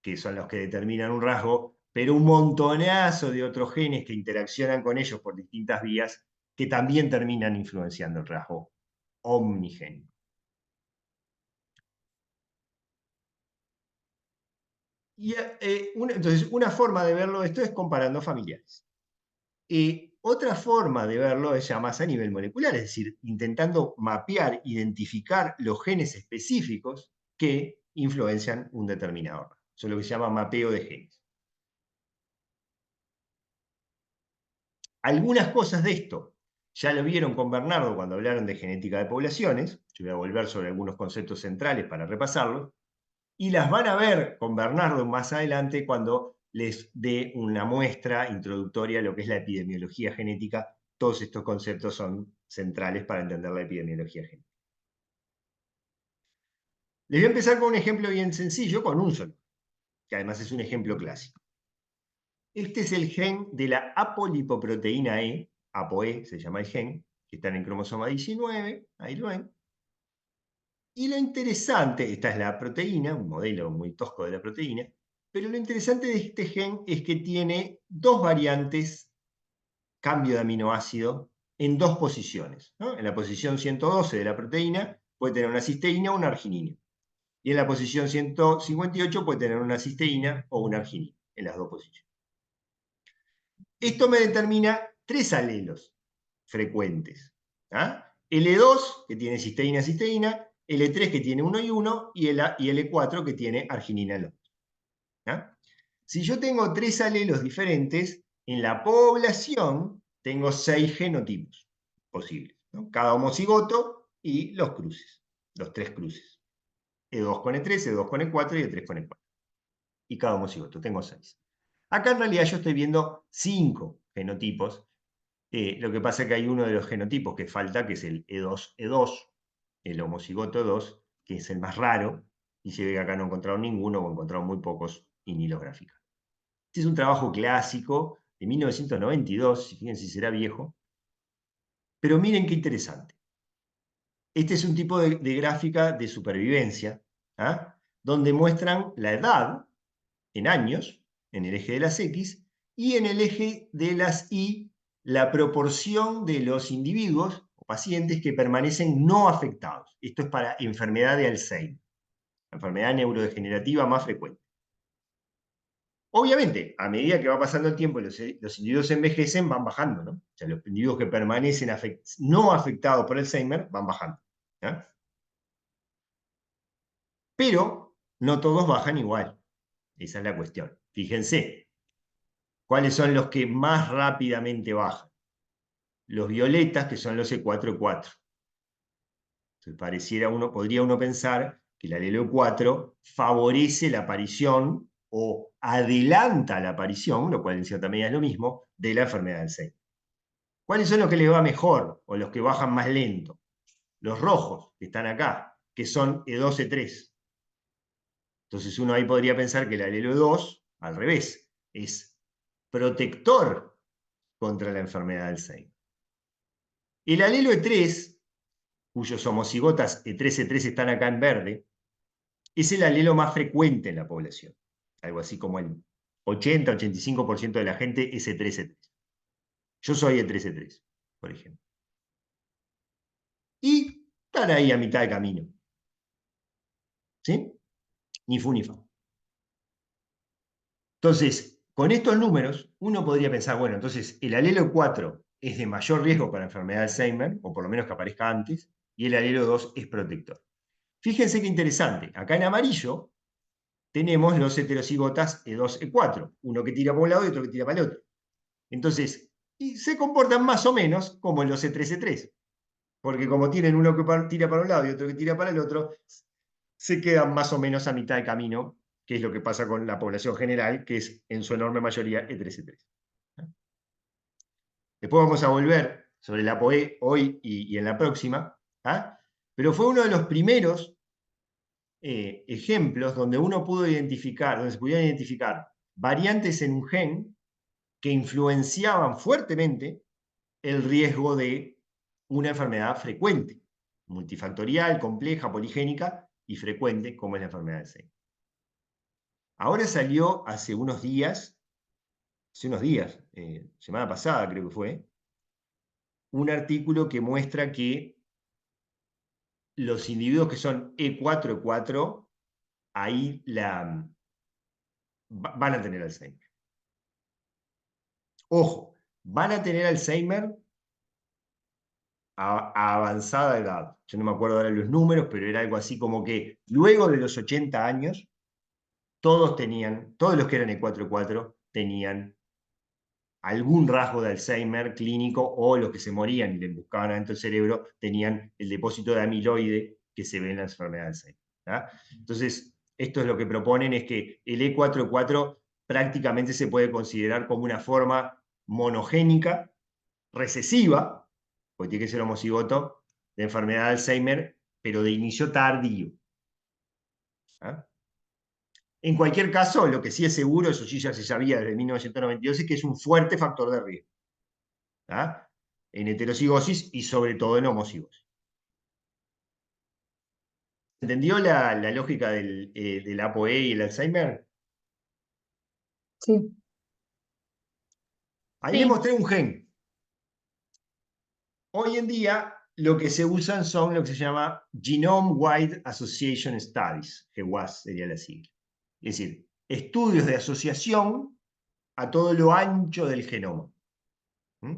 que son los que determinan un rasgo, pero un montonazo de otros genes que interaccionan con ellos por distintas vías, que también terminan influenciando el rasgo omnigénico. Y, entonces, una forma de verlo esto es comparando familiares. Otra forma de verlo es ya más a nivel molecular, es decir, intentando mapear, identificar los genes específicos que influencian un determinado rasgo. Eso es lo que se llama mapeo de genes. Algunas cosas de esto ya lo vieron con Bernardo cuando hablaron de genética de poblaciones. Yo voy a volver sobre algunos conceptos centrales para repasarlos. Y las van a ver con Bernardo más adelante cuando les dé una muestra introductoria a lo que es la epidemiología genética. Todos estos conceptos son centrales para entender la epidemiología genética. Les voy a empezar con un ejemplo bien sencillo, con un solo, que además es un ejemplo clásico. Este es el gen de la apolipoproteína E, ApoE se llama el gen, que está en el cromosoma 19, ahí lo ven. Y lo interesante, esta es la proteína, un modelo muy tosco de la proteína, pero lo interesante de este gen es que tiene dos variantes cambio de aminoácido en dos posiciones, ¿no? En la posición 112 de la proteína puede tener una cisteína o una arginina. Y en la posición 158 puede tener una cisteína o una arginina, en las dos posiciones. Esto me determina tres alelos frecuentes. ¿Ah? L2, que tiene cisteína, cisteína, L3, que tiene 1 y 1, y L4, que tiene arginina en los dos. ¿Ah? Si yo tengo tres alelos diferentes, en la población tengo 6 genotipos posibles, ¿no? Cada homocigoto y los cruces, los tres cruces. E2 con E3, E2 con E4 y E3 con E4. Y cada homocigoto, tengo 6. Acá en realidad yo estoy viendo 5 genotipos. Lo que pasa es que hay uno de los genotipos que falta, que es el E2E2, el homocigoto 2, que es el más raro, y se ve que acá no he encontrado ninguno, o he encontrado muy pocos y ni los grafica. Este es un trabajo clásico de 1992, fíjense si será viejo, pero miren qué interesante. Este es un tipo de gráfica de supervivencia, ¿ah? Donde muestran la edad en años, en el eje de las X, y en el eje de las Y, la proporción de los individuos o pacientes que permanecen no afectados. Esto es para enfermedad de Alzheimer, la enfermedad neurodegenerativa más frecuente. Obviamente, a medida que va pasando el tiempo y los individuos envejecen, van bajando, ¿no? O sea, los individuos que permanecen no afectados por Alzheimer van bajando. ¿Ya? Pero no todos bajan igual. Esa es la cuestión. Fíjense, ¿cuáles son los que más rápidamente bajan? Los violetas, que son los E4-E4. Entonces, podría uno pensar que el alelo 4 favorece la aparición o adelanta la aparición, lo cual en cierta medida es lo mismo, de la enfermedad de Alzheimer. ¿Cuáles son los que les va mejor o los que bajan más lento? Los rojos, que están acá, que son E2, E3. Entonces uno ahí podría pensar que el alelo 2, al revés, es protector contra la enfermedad de Alzheimer. El alelo E3, cuyos homocigotas E3, E3 están acá en verde, es el alelo más frecuente en la población. Algo así como el 80-85% de la gente es E3, E3. Yo soy E3, E3, por ejemplo. Y están ahí a mitad de camino. ¿Sí? Ni fu ni fa. Entonces, con estos números, uno podría pensar, bueno, entonces el alelo 4 es de mayor riesgo para enfermedad de Alzheimer, o por lo menos que aparezca antes, y el alelo 2 es protector. Fíjense qué interesante. Acá en amarillo tenemos los heterocigotas E2, E4, uno que tira para un lado y otro que tira para el otro. Entonces, y se comportan más o menos como los E3, E3, porque como tienen uno que tira para un lado y otro que tira para el otro, se quedan más o menos a mitad de camino, que es lo que pasa con la población general, que es en su enorme mayoría E3, E3. Después vamos a volver sobre la POE hoy y en la próxima, ¿ah? Pero fue uno de los primeros ejemplos donde uno pudo identificar, donde se pudieron identificar variantes en un gen que influenciaban fuertemente el riesgo de una enfermedad frecuente, multifactorial, compleja, poligénica y frecuente, como es la enfermedad de Alzheimer. Ahora salió hace unos días, semana pasada creo que fue, un artículo que muestra que los individuos que son E4, E4, ahí van a tener Alzheimer. Ojo, van a tener Alzheimer a avanzada edad. Yo no me acuerdo ahora los números, pero era algo así como que luego de los 80 años, todos los que eran E4 tenían algún rasgo de Alzheimer clínico, o los que se morían y le buscaban adentro del cerebro tenían el depósito de amiloide que se ve en la enfermedad de Alzheimer. ¿tá? Entonces, esto es lo que proponen, es que el E4 prácticamente se puede considerar como una forma monogénica, recesiva, porque tiene que ser homocigoto, de enfermedad de Alzheimer, pero de inicio tardío. ¿tá? En cualquier caso, lo que sí es seguro, eso sí ya se sabía desde 1992, es que es un fuerte factor de riesgo. ¿tá? En heterocigosis y sobre todo en homocigosis. ¿Entendió la lógica del ApoE y el Alzheimer? Sí. Ahí le Sí, mostré un gen. Hoy en día lo que se usan son lo que se llama Genome Wide Association Studies, GWAS sería la sigla. Es decir, estudios de asociación a todo lo ancho del genoma. ¿Mm?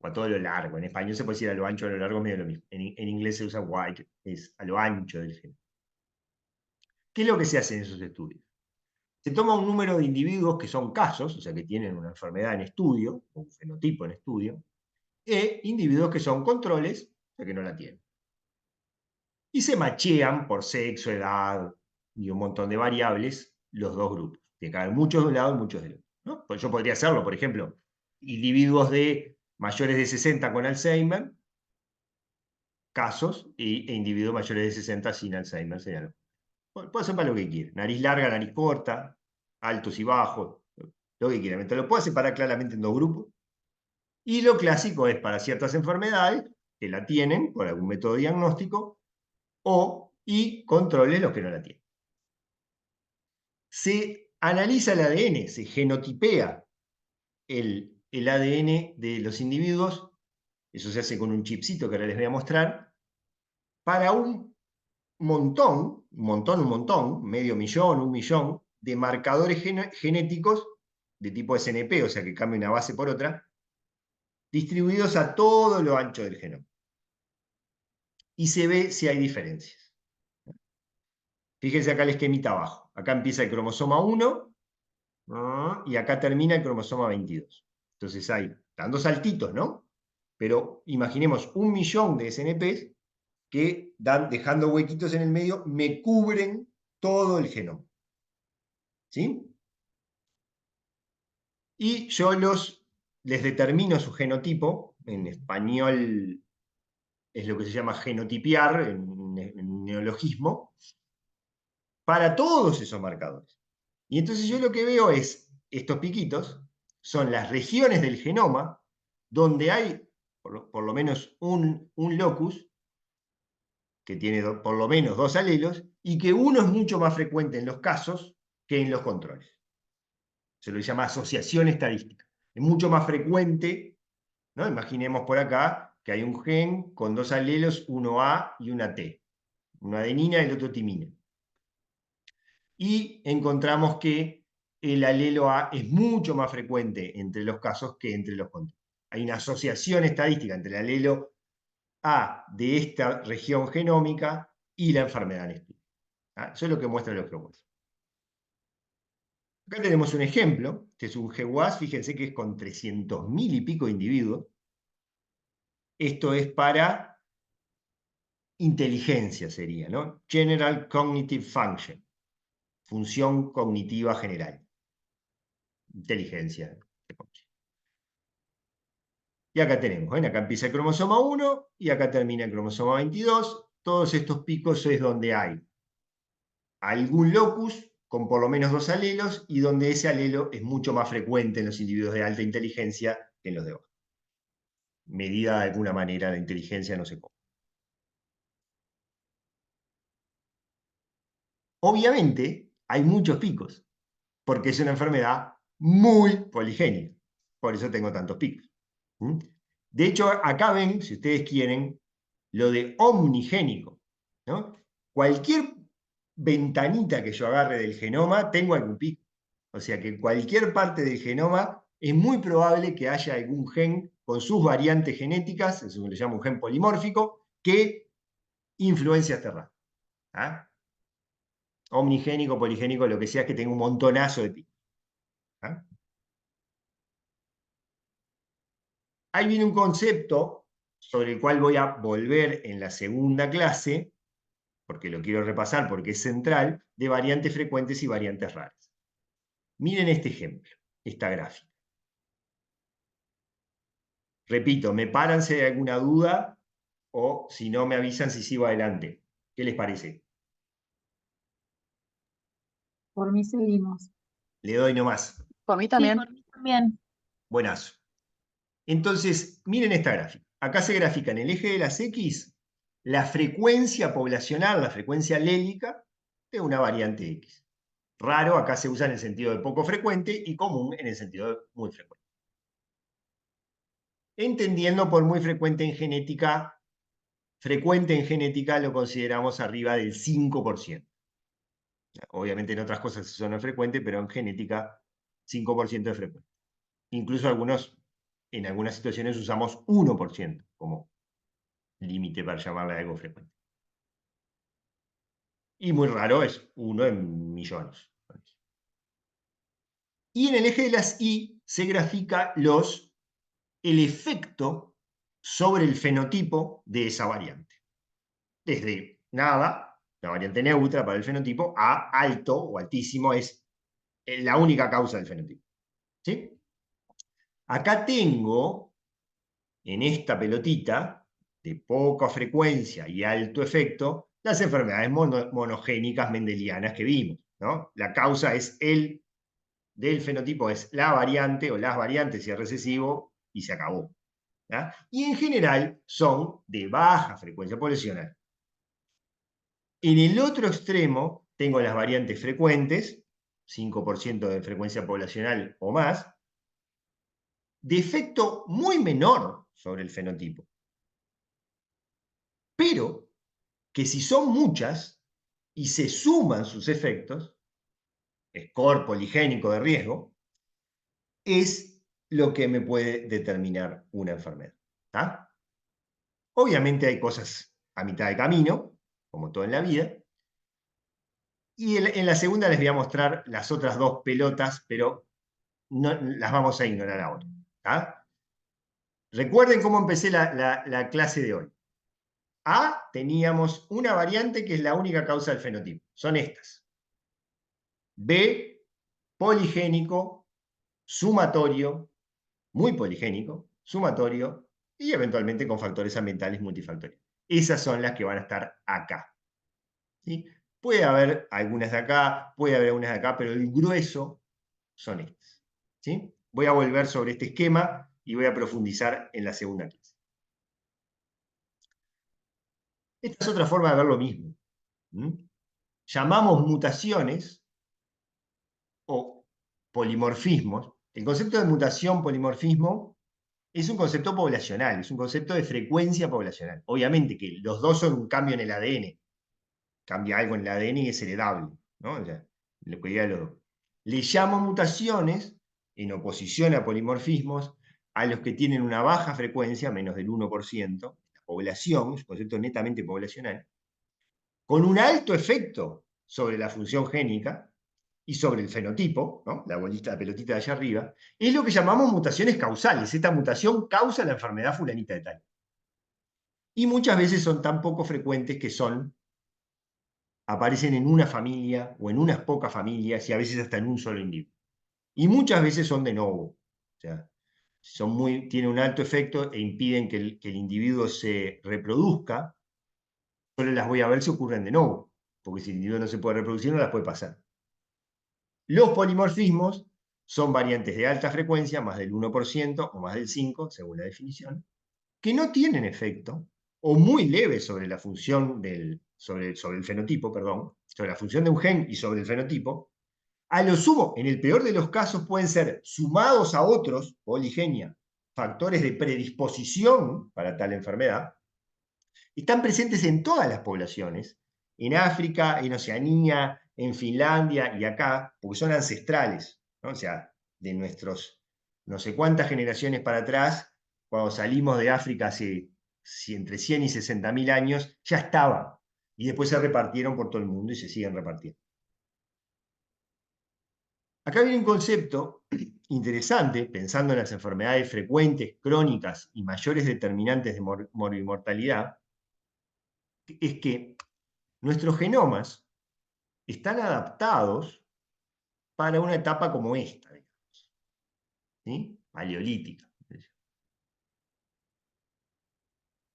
O a todo lo largo. En español se puede decir a lo ancho o a lo largo, medio lo mismo. En inglés se usa wide, es a lo ancho del genoma. ¿Qué es lo que se hace en esos estudios? Se toma un número de individuos que son casos, o sea, que tienen una enfermedad en estudio, o un fenotipo en estudio, e individuos que son controles, o sea, que no la tienen. Y se machean por sexo, edad y un montón de variables los dos grupos. Tiene que haber muchos de un lado y muchos del otro. ¿no? Pues yo podría hacerlo, por ejemplo, individuos de mayores de 60 con Alzheimer, casos, e individuos mayores de 60 sin Alzheimer. Puede ser para lo que quiera. Nariz larga, nariz corta, altos y bajos, lo que quiera. Te lo puedo separar claramente en dos grupos. Y lo clásico es para ciertas enfermedades que la tienen por algún método diagnóstico y controles los que no la tienen. Se analiza el ADN, se genotipea el ADN de los individuos, eso se hace con un chipcito que ahora les voy a mostrar, para un montón, medio millón, 1 millón, de marcadores genéticos de tipo SNP, o sea que cambia una base por otra, distribuidos a todo lo ancho del genoma. Y se ve si hay diferencias. Fíjense acá el esquemita abajo. Acá empieza el cromosoma 1 y acá termina el cromosoma 22. Entonces hay, dando saltitos, ¿no? Pero imaginemos 1 millón de SNPs que dejando huequitos en el medio, me cubren todo el genoma. ¿Sí? Y yo les determino su genotipo, en español es lo que se llama genotipiar, en neologismo, para todos esos marcadores. Y entonces yo lo que veo es, estos piquitos son las regiones del genoma donde hay por lo menos un locus que tiene por lo menos 2 alelos y que uno es mucho más frecuente en los casos que en los controles. Se lo llama asociación estadística. Es mucho más frecuente, ¿no? Imaginemos por acá que hay un gen con 2 alelos, uno A y una T. Una adenina y el otro timina. Y encontramos que el alelo A es mucho más frecuente entre los casos que entre los controles. Hay una asociación estadística entre el alelo A de esta región genómica y la enfermedad en estudio. Eso es lo que muestran los GWAS. Acá tenemos un ejemplo, que es un GWAS, fíjense que es con 300.000 y pico de individuos. Esto es para inteligencia sería, ¿no? General Cognitive Function, función cognitiva general. Inteligencia. Y acá tenemos, ¿ven? Acá empieza el cromosoma 1 y acá termina el cromosoma 22. todos estos picos es donde hay algún locus con por lo menos 2 alelos y donde ese alelo es mucho más frecuente en los individuos de alta inteligencia que en los de baja. Medida de alguna manera la inteligencia, no sé cómo. Obviamente, hay muchos picos, porque es una enfermedad muy poligénica. Por eso tengo tantos picos. ¿Mm? De hecho, acá ven, si ustedes quieren, lo de omnigénico, ¿no? Cualquier ventanita que yo agarre del genoma, tengo algún pico. O sea que en cualquier parte del genoma es muy probable que haya algún gen con sus variantes genéticas, eso le llamo un gen polimórfico, que influencia este rasgo. ¿Ah? Omnigénico, poligénico, lo que sea, que tenga un montonazo de picos. ¿Ah? Ahí viene un concepto sobre el cual voy a volver en la segunda clase, porque lo quiero repasar porque es central, de variantes frecuentes y variantes raras. Miren este ejemplo, esta gráfica. Repito, me paran si hay alguna duda o si no me avisan si sigo adelante. ¿Qué les parece? Por mí seguimos. Le doy nomás. Por mí Sí, también. por mí también. Buenazo. Entonces, miren esta gráfica. Acá se grafica en el eje de las X la frecuencia poblacional, la frecuencia alélica de una variante X. Raro acá se usa en el sentido de poco frecuente y común en el sentido de muy frecuente. Entendiendo por muy frecuente en genética lo consideramos arriba del 5%. Obviamente en otras cosas eso no es frecuente, pero en genética 5% es frecuente. Incluso en algunas situaciones usamos 1% como límite para llamarle algo frecuente. Y muy raro es 1 en millones. Y en el eje de las Y se grafica el efecto sobre el fenotipo de esa variante. Desde nada, la variante neutra para el fenotipo, a alto o altísimo es la única causa del fenotipo. ¿Sí? Acá tengo, en esta pelotita, de poca frecuencia y alto efecto, las enfermedades monogénicas mendelianas que vimos, ¿no? La causa es del fenotipo, es la variante o las variantes si es recesivo y se acabó. ¿Ya? Y en general son de baja frecuencia poblacional. En el otro extremo tengo las variantes frecuentes, 5% de frecuencia poblacional o más, de efecto muy menor sobre el fenotipo. Pero que si son muchas y se suman sus efectos, score poligénico de riesgo, es lo que me puede determinar una enfermedad. ¿Tá? Obviamente hay cosas a mitad de camino, como todo en la vida, y en la segunda les voy a mostrar las otras dos pelotas, pero no, las vamos a ignorar ahora. ¿Tá? Recuerden cómo empecé la clase de hoy. A, teníamos una variante que es la única causa del fenotipo. Son estas. B, poligénico, sumatorio, muy poligénico, sumatorio, y eventualmente con factores ambientales multifactoriales. Esas son las que van a estar acá. ¿Sí? Puede haber algunas de acá, puede haber algunas de acá, pero el grueso son estas. ¿Sí? Voy a volver sobre este esquema y voy a profundizar en la segunda clase. Esta es otra forma de ver lo mismo. Llamamos mutaciones o polimorfismos. El concepto de mutación, polimorfismo, es un concepto poblacional, es un concepto de frecuencia poblacional. Obviamente que los dos son un cambio en el ADN. Cambia algo en el ADN y es heredable, ¿no? O sea, lo que diga los dos. Le llamo mutaciones, en oposición a polimorfismos, a los que tienen una baja frecuencia, menos del 1%, la población, es un concepto netamente poblacional, con un alto efecto sobre la función génica y sobre el fenotipo, ¿no? La bolita, la pelotita de allá arriba, es lo que llamamos mutaciones causales. Esta mutación causa la enfermedad fulanita de tal. Y muchas veces son tan poco frecuentes que aparecen en una familia o en unas pocas familias y a veces hasta en un solo individuo. Y muchas veces son de novo. O sea, tienen un alto efecto e impiden que el individuo se reproduzca solo las voy a ver si ocurren de nuevo, porque si el individuo no se puede reproducir, no las puede pasar. Los polimorfismos son variantes de alta frecuencia, más del 1% o más del 5%, según la definición, que no tienen efecto o muy leve sobre la función sobre el fenotipo, perdón, sobre la función de un gen y sobre el fenotipo. A lo sumo, en el peor de los casos, pueden ser sumados a otros, poligenia, factores de predisposición para tal enfermedad. Están presentes en todas las poblaciones, en África, en Oceanía, en Finlandia y acá, porque son ancestrales, ¿no? O sea, de nuestros no sé cuántas generaciones para atrás, cuando salimos de África hace entre 100 y 60.000 años, ya estaban. Y después se repartieron por todo el mundo y se siguen repartiendo. Acá viene un concepto interesante, pensando en las enfermedades frecuentes, crónicas y mayores determinantes de morbimortalidad, es que nuestros genomas están adaptados para una etapa como esta, digamos, ¿sí? Paleolítica.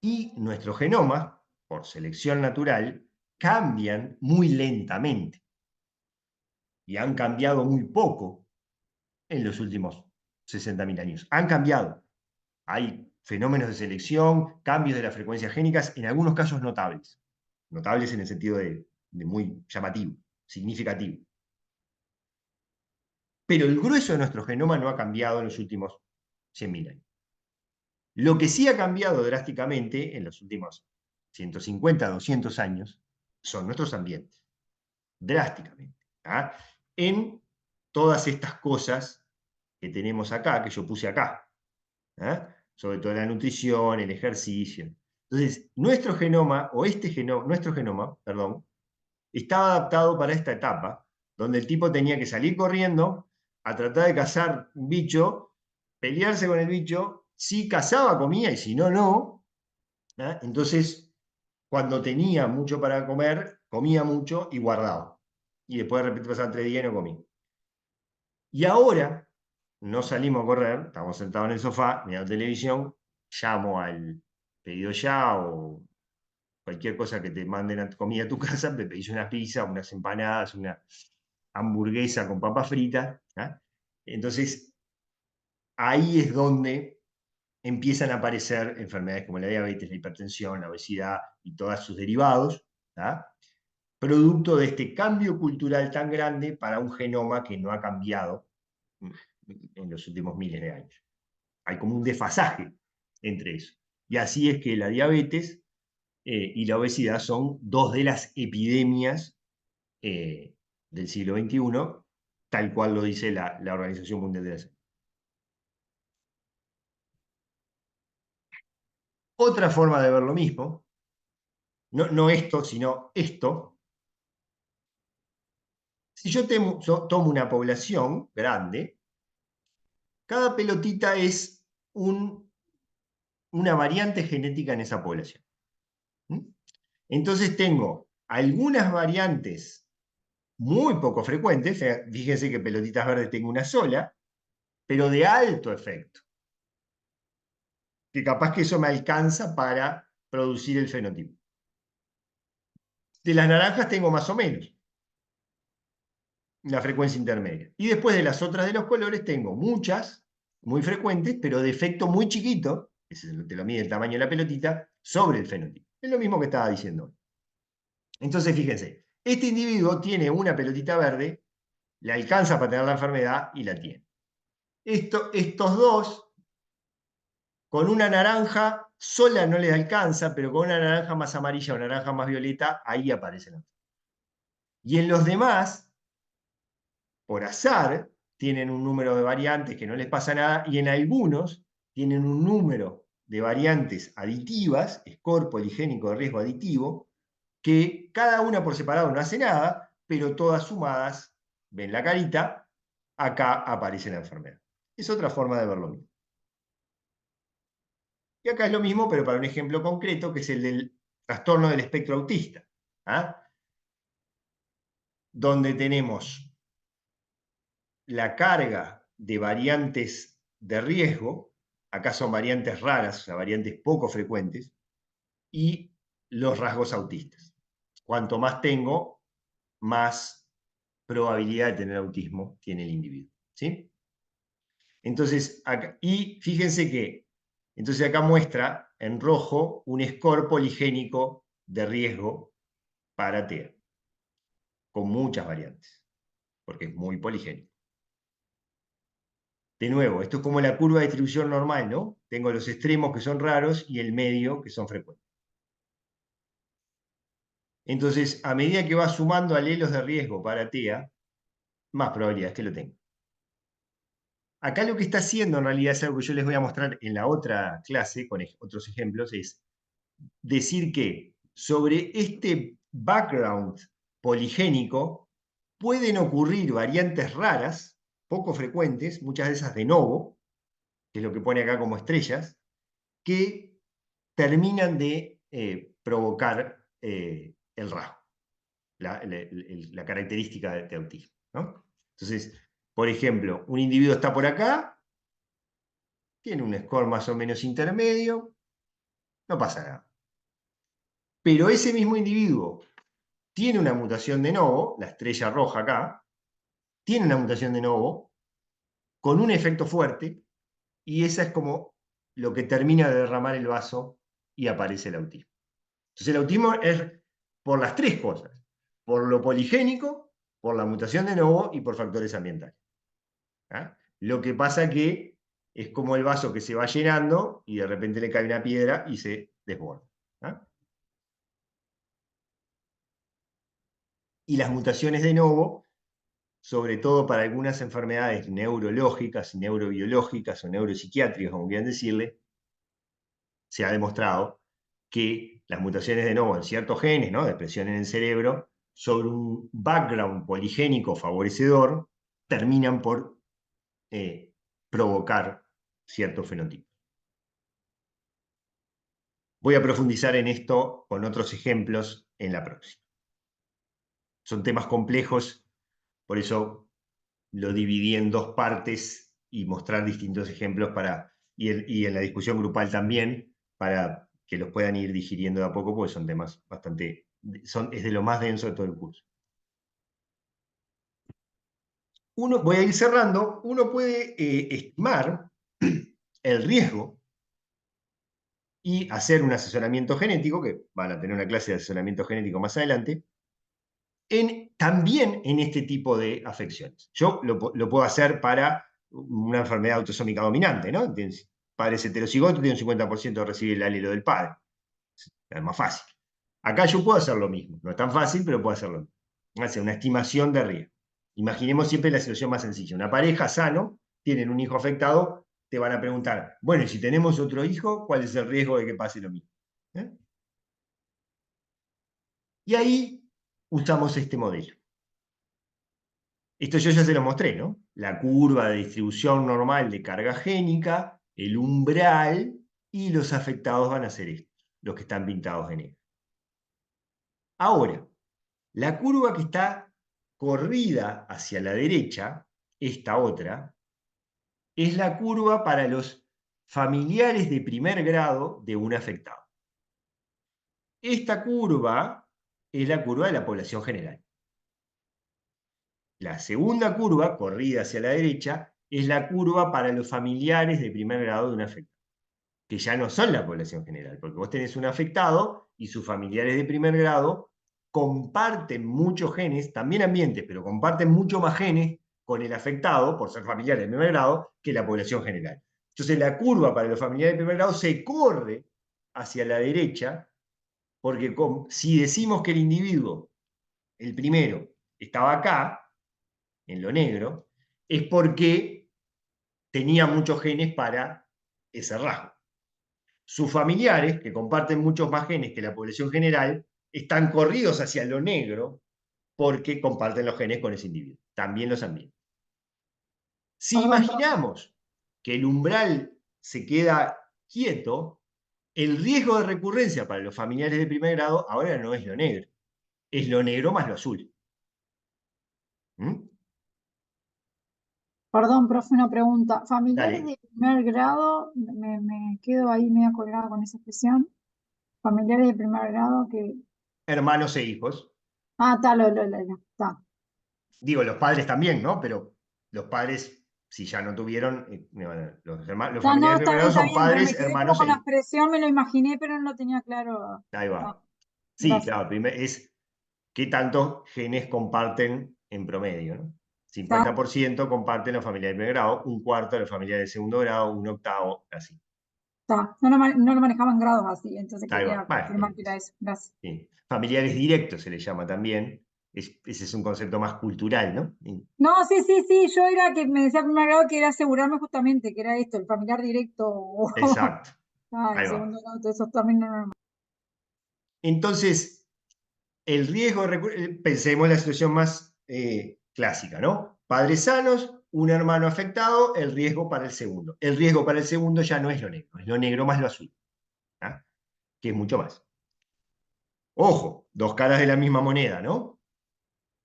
Y nuestros genomas, por selección natural, cambian muy lentamente y han cambiado muy poco en los últimos 60.000 años. Han cambiado. Hay fenómenos de selección, cambios de las frecuencias génicas, en algunos casos notables. Notables en el sentido de muy llamativo, significativo. Pero el grueso de nuestro genoma no ha cambiado en los últimos 100.000 años. Lo que sí ha cambiado drásticamente en los últimos 150, 200 años son nuestros ambientes. Drásticamente. ¿Ah? En todas estas cosas que tenemos acá, que yo puse acá. ¿Ah? Sobre todo la nutrición, el ejercicio. Entonces, nuestro genoma, nuestro genoma, perdón, estaba adaptado para esta etapa, donde el tipo tenía que salir corriendo a tratar de cazar un bicho, pelearse con el bicho, si cazaba comía y si no, no. ¿Ah? Entonces, cuando tenía mucho para comer, comía mucho y guardaba. Y después de repente pasaban 3 días y no comía. Y ahora no salimos a correr, estamos sentados en el sofá, mirando televisión, llamo al pedido ya o cualquier cosa que te manden a comida a tu casa, te pedís una pizza, unas empanadas, una hamburguesa con papas fritas. ¿Ah? Entonces, ahí es donde empiezan a aparecer enfermedades como la diabetes, la hipertensión, la obesidad y todos sus derivados, ¿ah? Producto de este cambio cultural tan grande para un genoma que no ha cambiado en los últimos miles de años. Hay como un desfasaje entre eso. Y así es que la diabetes y la obesidad son dos de las epidemias del siglo XXI, tal cual lo dice la Organización Mundial de la Salud. Otra forma de ver lo mismo, no esto, sino esto, si yo tomo una población grande, cada pelotita es una variante genética en esa población. ¿Mm? Entonces tengo algunas variantes muy poco frecuentes, fíjense que pelotitas verdes tengo una sola, pero de alto efecto, que capaz que eso me alcanza para producir el fenotipo. De las naranjas tengo más o menos una frecuencia intermedia. Y después de las otras de los colores tengo muchas, muy frecuentes, pero de efecto muy chiquito, ese te lo mide el tamaño de la pelotita, sobre el fenotipo. Es lo mismo que estaba diciendo. Entonces, fíjense, este individuo tiene una pelotita verde, le alcanza para tener la enfermedad y la tiene. Estos dos, con una naranja sola no les alcanza, pero con una naranja más amarilla o naranja más violeta, ahí aparece la enfermedad. Y en los demás, por azar, tienen un número de variantes que no les pasa nada, y en algunos tienen un número de variantes aditivas, score poligénico de riesgo aditivo, que cada una por separado no hace nada, pero todas sumadas, ven la carita, acá aparece la enfermedad. Es otra forma de verlo mismo. Y acá es lo mismo, pero para un ejemplo concreto, que es el del trastorno del espectro autista, ¿ah? Donde tenemos la carga de variantes de riesgo, acá son variantes raras, o sea, variantes poco frecuentes, y los rasgos autistas. Cuanto más tengo, más probabilidad de tener autismo tiene el individuo. ¿Sí? Entonces, y fíjense que, entonces acá muestra en rojo un score poligénico de riesgo para TEA, con muchas variantes, porque es muy poligénico. De nuevo, esto es como la curva de distribución normal, ¿no? Tengo los extremos que son raros y el medio que son frecuentes. Entonces, a medida que va sumando alelos de riesgo para TEA, más probabilidades que lo tenga. Acá lo que está haciendo en realidad es algo que yo les voy a mostrar en la otra clase con otros ejemplos, es decir que sobre este background poligénico pueden ocurrir variantes raras, poco frecuentes, muchas de esas de novo, que es lo que pone acá como estrellas, que terminan de provocar el rasgo, la característica de autismo, ¿no? Entonces, por ejemplo, un individuo está por acá, tiene un score más o menos intermedio, no pasa nada. Pero ese mismo individuo tiene una mutación de novo, la estrella roja acá, tiene una mutación de novo con un efecto fuerte, y esa es como lo que termina de derramar el vaso y aparece el autismo. Entonces el autismo es por las tres cosas, por lo poligénico, por la mutación de novo y por factores ambientales. ¿Ah? Lo que pasa que es como el vaso que se va llenando y de repente le cae una piedra y se desborda. ¿Ah? Y las mutaciones de novo, sobre todo para algunas enfermedades neurológicas, neurobiológicas o neuropsiquiátricas, como quieran decirle, se ha demostrado que las mutaciones de novo en ciertos genes, ¿no?, de expresión en el cerebro, sobre un background poligénico favorecedor, terminan por provocar ciertos fenotipos. Voy a profundizar en esto con otros ejemplos en la próxima. Son temas complejos, por eso lo dividí en dos partes y mostrar distintos ejemplos y en la discusión grupal también, para que los puedan ir digiriendo de a poco, porque son temas bastante, es de lo más denso de todo el curso. Voy a ir cerrando, uno puede estimar el riesgo y hacer un asesoramiento genético, que van a tener una clase de asesoramiento genético más adelante, también en este tipo de afecciones. Yo lo puedo hacer para una enfermedad autosómica dominante, ¿no? Padres heterocigotos tienen un 50% de recibir el alelo del padre. Es más fácil. Acá yo puedo hacer lo mismo. No es tan fácil, pero puedo hacerlo mismo. Hacer una estimación de riesgo. Imaginemos siempre la situación más sencilla. Una pareja sano, tienen un hijo afectado, te van a preguntar, bueno, y si tenemos otro hijo, ¿cuál es el riesgo de que pase lo mismo? ¿Eh? Y ahí usamos este modelo. Esto yo ya se lo mostré, ¿no? La curva de distribución normal de carga génica, el umbral, y los afectados van a ser estos, los que están pintados de negro. Ahora, la curva que está corrida hacia la derecha, esta otra, es la curva para los familiares de primer grado de un afectado. Esta curva es la curva de la población general. La segunda curva, corrida hacia la derecha, es la curva para los familiares de primer grado de un afectado, que ya no son la población general, porque vos tenés un afectado y sus familiares de primer grado comparten muchos genes, también ambientes, pero comparten mucho más genes con el afectado, por ser familiares de primer grado, que la población general. Entonces la curva para los familiares de primer grado se corre hacia la derecha, porque si decimos que el individuo, el primero, estaba acá, en lo negro, es porque tenía muchos genes para ese rasgo. Sus familiares, que comparten muchos más genes que la población general, están corridos hacia lo negro porque comparten los genes con ese individuo, también los ambientes. Si Perdón, profe. imaginamos que el umbral se queda quieto, el riesgo de recurrencia para los familiares de primer grado ahora no es lo negro, es lo negro más lo azul. ¿Mm? Perdón, profe, una pregunta. Familiares Dale. de primer grado, me quedo ahí medio colgada con esa expresión. Familiares de primer grado que... Hermanos e hijos. Ah, está, está. Digo, los padres también, ¿no? Pero los padres, si ya no tuvieron, los No, familiares no, de primer grado está son bien, pero me padres, quedé como hermanos con e la hijos. expresión, me lo imaginé, pero no lo tenía claro. Ahí Ah, va. Sí, gracias. claro, es qué tantos genes comparten en promedio, ¿no? Está, 50% comparten los familiares de primer grado, un cuarto de los familiares de segundo grado, un octavo, así. está. No lo manejaban grados así, entonces Ahí va. quería Bueno, confirmar que era eso. Gracias. sí. Familiares directos se les llama también. Ese es un concepto más cultural, ¿no? No, sí, sí, sí, yo era que me decía primer grado que era asegurarme justamente que era esto, el familiar directo o Exacto. el Ahí va. segundo grado, todo eso también no. Entonces, el riesgo, pensemos la situación más clásica, ¿no? Padres sanos, un hermano afectado, el riesgo para el segundo. El riesgo para el segundo ya no es lo negro más lo azul, ¿ah? Que es mucho más. Ojo, dos caras de la misma moneda, ¿no?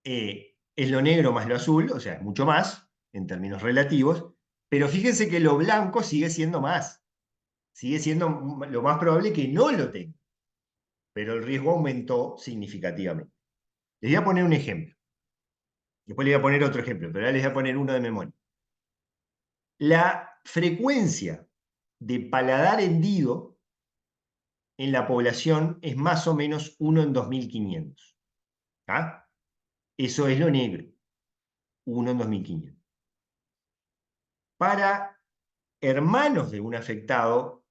Es lo negro más lo azul, o sea, es mucho más en términos relativos, pero fíjense que lo blanco sigue siendo más, sigue siendo lo más probable que no lo tenga, pero el riesgo aumentó significativamente. Les voy a poner un ejemplo. Después les voy a poner otro ejemplo, pero ahora les voy a poner uno de memoria. La frecuencia de paladar hendido en la población es más o menos 1 en 2500. ¿Ah? Eso es lo negro, 1 en 2500. Para hermanos de un afectado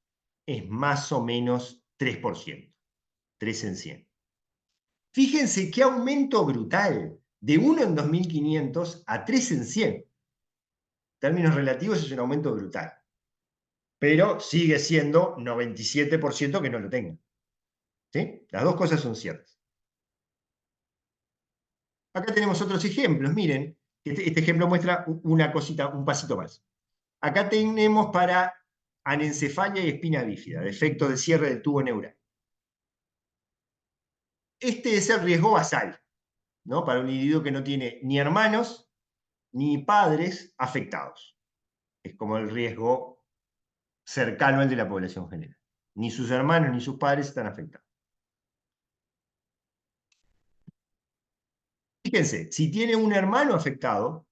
es más o menos 3%, 3 en 100. Fíjense qué aumento brutal, de 1 en 2500 a 3 en 100. En términos relativos es un aumento brutal. Pero sigue siendo 97% que no lo tengan. ¿Sí? Las dos cosas son ciertas. Acá tenemos otros ejemplos. Miren, este ejemplo muestra una cosita, un pasito más. Acá tenemos para anencefalia y espina bífida, defecto de cierre del tubo neural. Este es el riesgo basal, ¿no? Para un individuo que no tiene ni hermanos ni padres afectados. Es como el riesgo cercano al de la población general. Ni sus hermanos ni sus padres están afectados. Fíjense, si tiene un hermano afectado,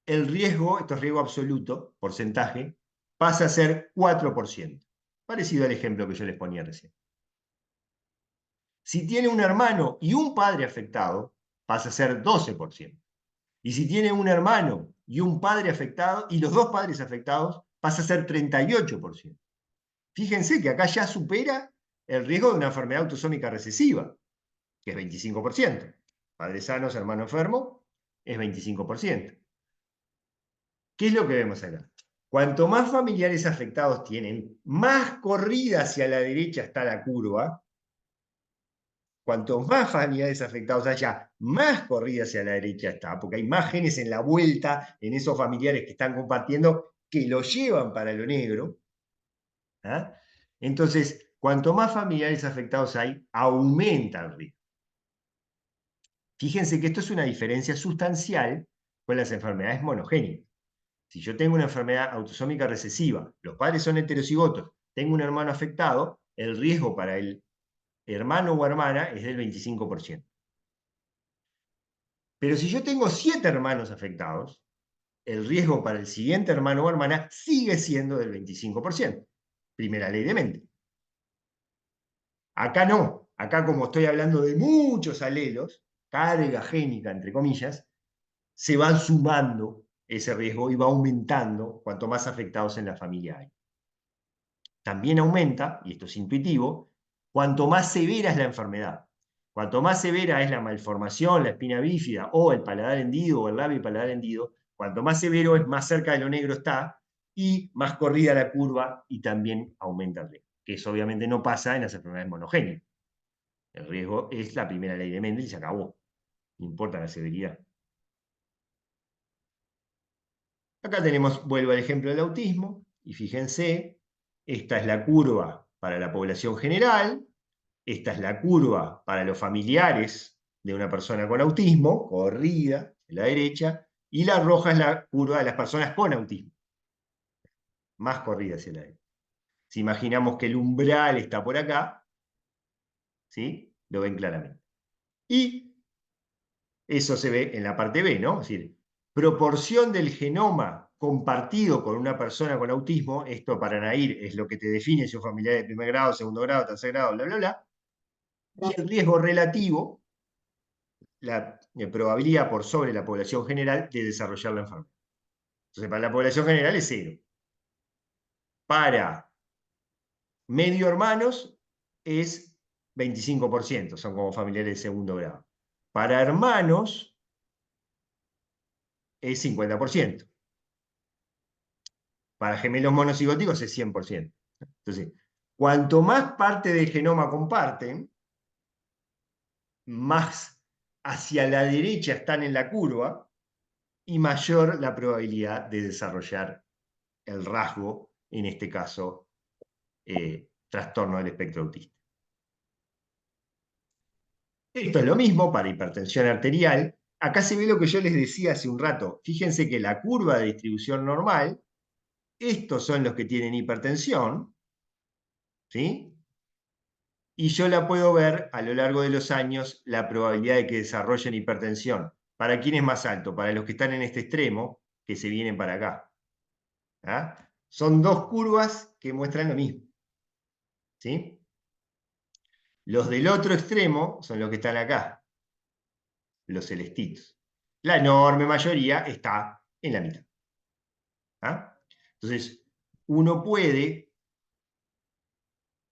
el riesgo, esto es riesgo absoluto, porcentaje, pasa a ser 4%. Parecido al ejemplo que yo les ponía recién. Si tiene un hermano y un padre afectado, pasa a ser 12%. Y si tiene un hermano y un padre afectado, y los dos padres afectados, pasa a ser 38%. Fíjense que acá ya supera el riesgo de una enfermedad autosómica recesiva, que es 25%. Padres sanos, hermano enfermo, es 25%. ¿Qué es lo que vemos acá? Cuanto más familiares afectados tienen, más corrida hacia la derecha está la curva. Cuanto más familiares afectados haya, más corrida hacia la derecha está, porque hay más genes en la vuelta en esos familiares que están compartiendo que lo llevan para lo negro. ¿Ah? Entonces, cuanto más familiares afectados hay, aumenta el riesgo. Fíjense que esto es una diferencia sustancial con las enfermedades monogénicas. Si yo tengo una enfermedad autosómica recesiva, los padres son heterocigotos, tengo un hermano afectado, el riesgo para el hermano o hermana es del 25%. Pero si yo tengo 7 hermanos afectados, el riesgo para el siguiente hermano o hermana sigue siendo del 25%. Primera ley de Mendel. Acá no. Acá, como estoy hablando de muchos alelos, carga génica, entre comillas, se van sumando ese riesgo y va aumentando cuanto más afectados en la familia hay. También aumenta, y esto es intuitivo, cuanto más severa es la enfermedad. Cuanto más severa es la malformación, la espina bífida o el paladar hendido o el labio y paladar hendido, cuanto más severo es, más cerca de lo negro está y más corrida la curva y también aumenta el riesgo. Que eso obviamente no pasa en las enfermedades monogénicas. El riesgo es la primera ley de Mendel y se acabó. No importa la severidad. Acá tenemos, vuelvo al ejemplo del autismo, y fíjense, esta es la curva para la población general, esta es la curva para los familiares de una persona con autismo, corrida, en la derecha, y la roja es la curva de las personas con autismo, más corrida hacia la derecha. Si imaginamos que el umbral está por acá, ¿sí? Lo ven claramente. Y eso se ve en la parte B, ¿no? Es decir, proporción del genoma compartido con una persona con autismo, esto para Nair es lo que te define si un familiar de primer grado, segundo grado, tercer grado, bla, bla, bla, y el riesgo relativo, la probabilidad por sobre la población general de desarrollar la enfermedad. Entonces, para la población general es 0. Para medio hermanos es 25%, son como familiares de segundo grado. Para hermanos es 50%. Para gemelos monocigóticos es 100%. Entonces, cuanto más parte del genoma comparten, más hacia la derecha están en la curva y mayor la probabilidad de desarrollar el rasgo, en este caso, trastorno del espectro autista. Esto es lo mismo para hipertensión arterial. Acá se ve lo que yo les decía hace un rato. Fíjense que la curva de distribución normal, estos son los que tienen hipertensión, ¿sí? Y yo la puedo ver a lo largo de los años la probabilidad de que desarrollen hipertensión. ¿Para quién es más alto? Para los que están en este extremo, que se vienen para acá. ¿Ah? Son dos curvas que muestran lo mismo. ¿Sí? Los del otro extremo son los que están acá, los celestitos. La enorme mayoría está en la mitad. ¿Ah? Entonces, uno puede,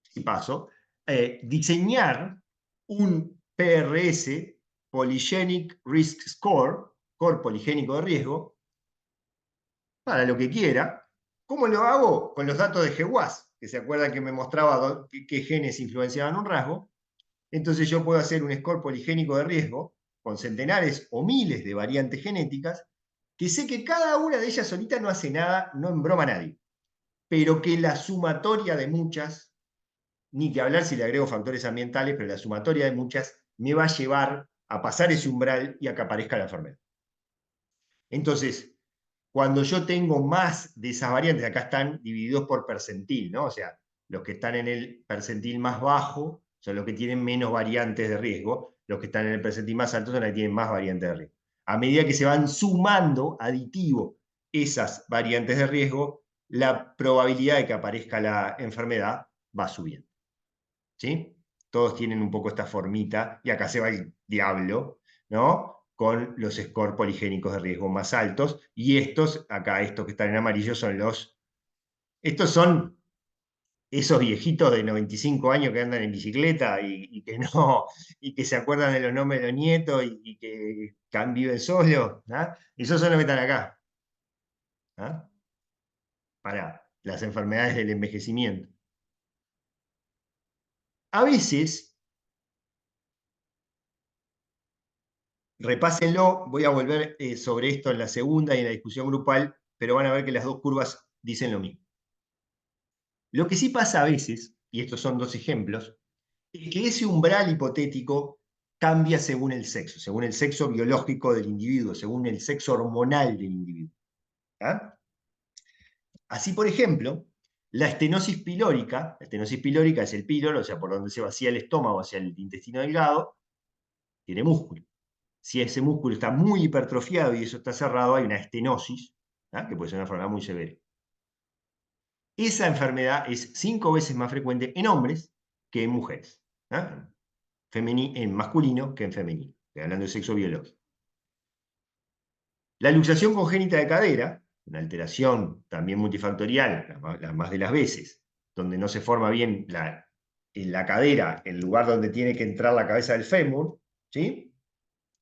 si paso, diseñar un PRS, Polygenic Risk Score, score poligénico de riesgo, para lo que quiera. ¿Cómo lo hago? Con los datos de GWAS, que se acuerdan que me mostraba qué genes influenciaban un rasgo. Entonces yo puedo hacer un score poligénico de riesgo con centenares o miles de variantes genéticas, que sé que cada una de ellas solita no hace nada, no embroma a nadie, pero que la sumatoria de muchas, ni que hablar si le agrego factores ambientales, pero la sumatoria de muchas me va a llevar a pasar ese umbral y a que aparezca la enfermedad. Entonces, cuando yo tengo más de esas variantes, acá están divididos por percentil, ¿no? O sea, los que están en el percentil más bajo son los que tienen menos variantes de riesgo, los que están en el percentil más alto son los que tienen más variantes de riesgo. A medida que se van sumando aditivo esas variantes de riesgo, la probabilidad de que aparezca la enfermedad va subiendo. ¿Sí? Todos tienen un poco esta formita, y acá se va el diablo, ¿no? Con los scores poligénicos de riesgo más altos, y estos, acá estos que están en amarillo, son estos son esos viejitos de 95 años que andan en bicicleta y que no, y que se acuerdan de los nombres de los nietos y que viven solos, ¿ah? Esos son los que están acá, ¿ah? Para las enfermedades del envejecimiento. A veces, repásenlo, voy a volver sobre esto en la segunda y en la discusión grupal, pero van a ver que las dos curvas dicen lo mismo. Lo que sí pasa a veces, y estos son dos ejemplos, es que ese umbral hipotético cambia según el sexo biológico del individuo, según el sexo hormonal del individuo. ¿Ah? Así, por ejemplo, la estenosis pilórica es el píloro, o sea, por donde se vacía el estómago hacia el intestino delgado, tiene músculo. Si ese músculo está muy hipertrofiado y eso está cerrado, hay una estenosis, ¿ah? Que puede ser una enfermedad muy severa. Esa enfermedad es 5 veces más frecuente en hombres que en mujeres. ¿Ah? En masculino que en femenino, hablando de sexo biológico. La luxación congénita de cadera, una alteración también multifactorial, las más de las veces, donde no se forma bien en la cadera, el lugar donde tiene que entrar la cabeza del fémur, ¿sí?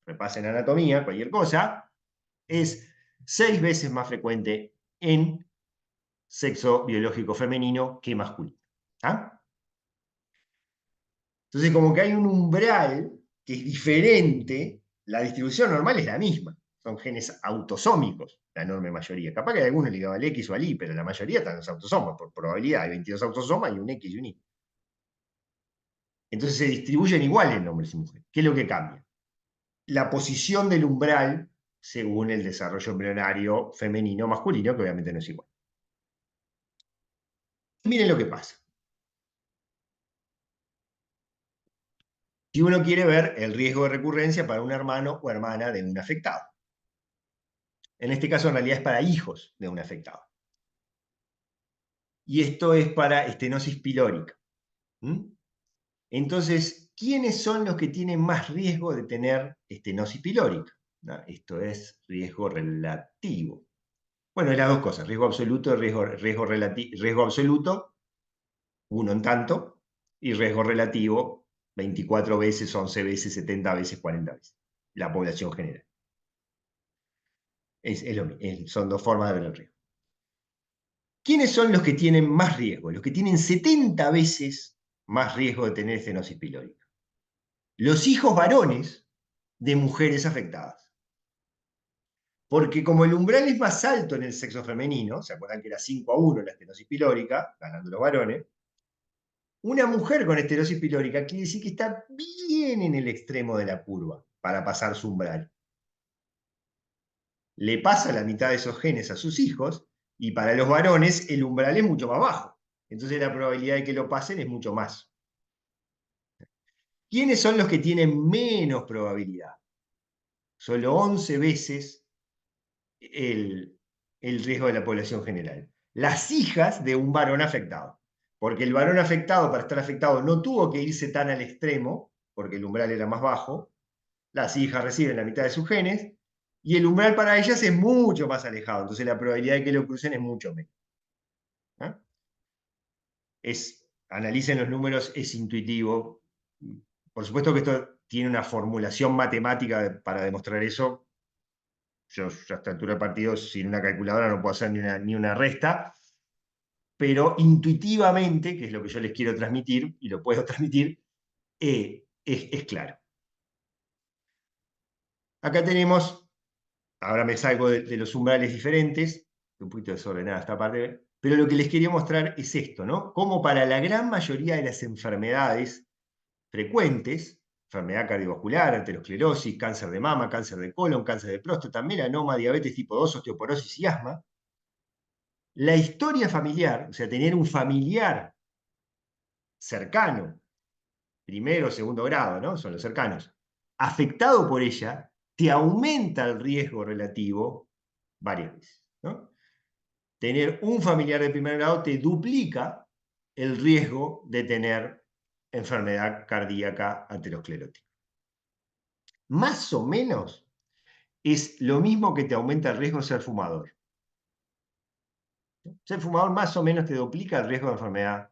Repasen anatomía, cualquier cosa, es 6 veces más frecuente en sexo biológico femenino que masculino. ¿Ah? Entonces, como que hay un umbral que es diferente, la distribución normal es la misma. Son genes autosómicos, la enorme mayoría. Capaz que hay algunos ligados al X o al Y, pero la mayoría están en los autosomas. Por probabilidad, hay 22 autosomas y un X y un Y. Entonces se distribuyen igual en hombres y mujeres. ¿Qué es lo que cambia? La posición del umbral según el desarrollo embrionario femenino o masculino, que obviamente no es igual. Miren lo que pasa. si uno quiere ver el riesgo de recurrencia para un hermano o hermana de un afectado. En este caso, en realidad, es para hijos de un afectado. Y esto es para estenosis pilórica. Entonces, ¿quiénes son los que tienen más riesgo de tener estenosis pilórica? ¿No? Esto es riesgo relativo. Bueno, es las dos cosas, riesgo absoluto, riesgo absoluto, uno en tanto, y riesgo relativo, 24 veces, 11 veces, 70 veces, 40 veces, la población general. Son dos formas de ver el riesgo. ¿Quiénes son los que tienen más riesgo? Los que tienen 70 veces más riesgo de tener estenosis pilórica. Los hijos varones de mujeres afectadas. Porque como el umbral es más alto en el sexo femenino, ¿se acuerdan que era 5-1 la estenosis pilórica, ganando los varones? Una mujer con estenosis pilórica quiere decir que está bien en el extremo de la curva para pasar su umbral. Le pasa la mitad de esos genes a sus hijos y para los varones el umbral es mucho más bajo. Entonces la probabilidad de que lo pasen es mucho más. ¿Quiénes son los que tienen menos probabilidad? Solo 11 veces el riesgo de la población general. Las hijas de un varón afectado. Porque el varón afectado, para estar afectado, no tuvo que irse tan al extremo, porque el umbral era más bajo. Las hijas reciben la mitad de sus genes, y el umbral para ellas es mucho más alejado. Entonces la probabilidad de que lo crucen es mucho menos. Analicen los números, es intuitivo. Por supuesto que esto tiene una formulación matemática para demostrar eso. Yo a esta altura del partido sin una calculadora no puedo hacer ni una resta, pero intuitivamente, que es lo que yo les quiero transmitir, y lo puedo transmitir, es claro. Acá tenemos, ahora me salgo de los umbrales diferentes, un poquito desordenada esta parte, pero lo que les quería mostrar es esto, ¿no? Como para la gran mayoría de las enfermedades frecuentes, enfermedad cardiovascular, aterosclerosis, cáncer de mama, cáncer de colon, cáncer de próstata, melanoma, diabetes tipo 2, osteoporosis y asma, la historia familiar, o sea, tener un familiar cercano, primero o segundo grado, ¿no? Son los cercanos, afectado por ella, te aumenta el riesgo relativo varias veces, ¿no? Tener un familiar de primer grado te duplica el riesgo de tener enfermedad cardíaca aterosclerótica. Más o menos es lo mismo que te aumenta el riesgo de ser fumador. Ser fumador más o menos te duplica el riesgo de enfermedad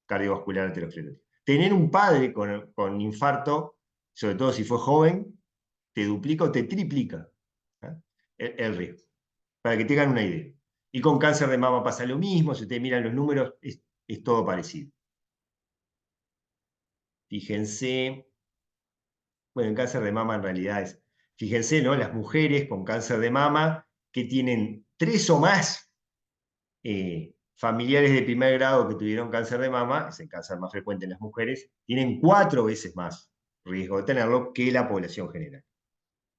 cardiovascular aterosclerótica. Tener un padre con infarto, sobre todo si fue joven, te duplica o te triplica, ¿eh? el riesgo, para que tengan una idea. Y con cáncer de mama pasa lo mismo, si ustedes miran los números, es todo parecido. Fíjense, bueno, en cáncer de mama en realidad fíjense, ¿no? Las mujeres con cáncer de mama que tienen 3 o más familiares de primer grado que tuvieron cáncer de mama, es el cáncer más frecuente en las mujeres, tienen 4 veces más riesgo de tenerlo que la población general.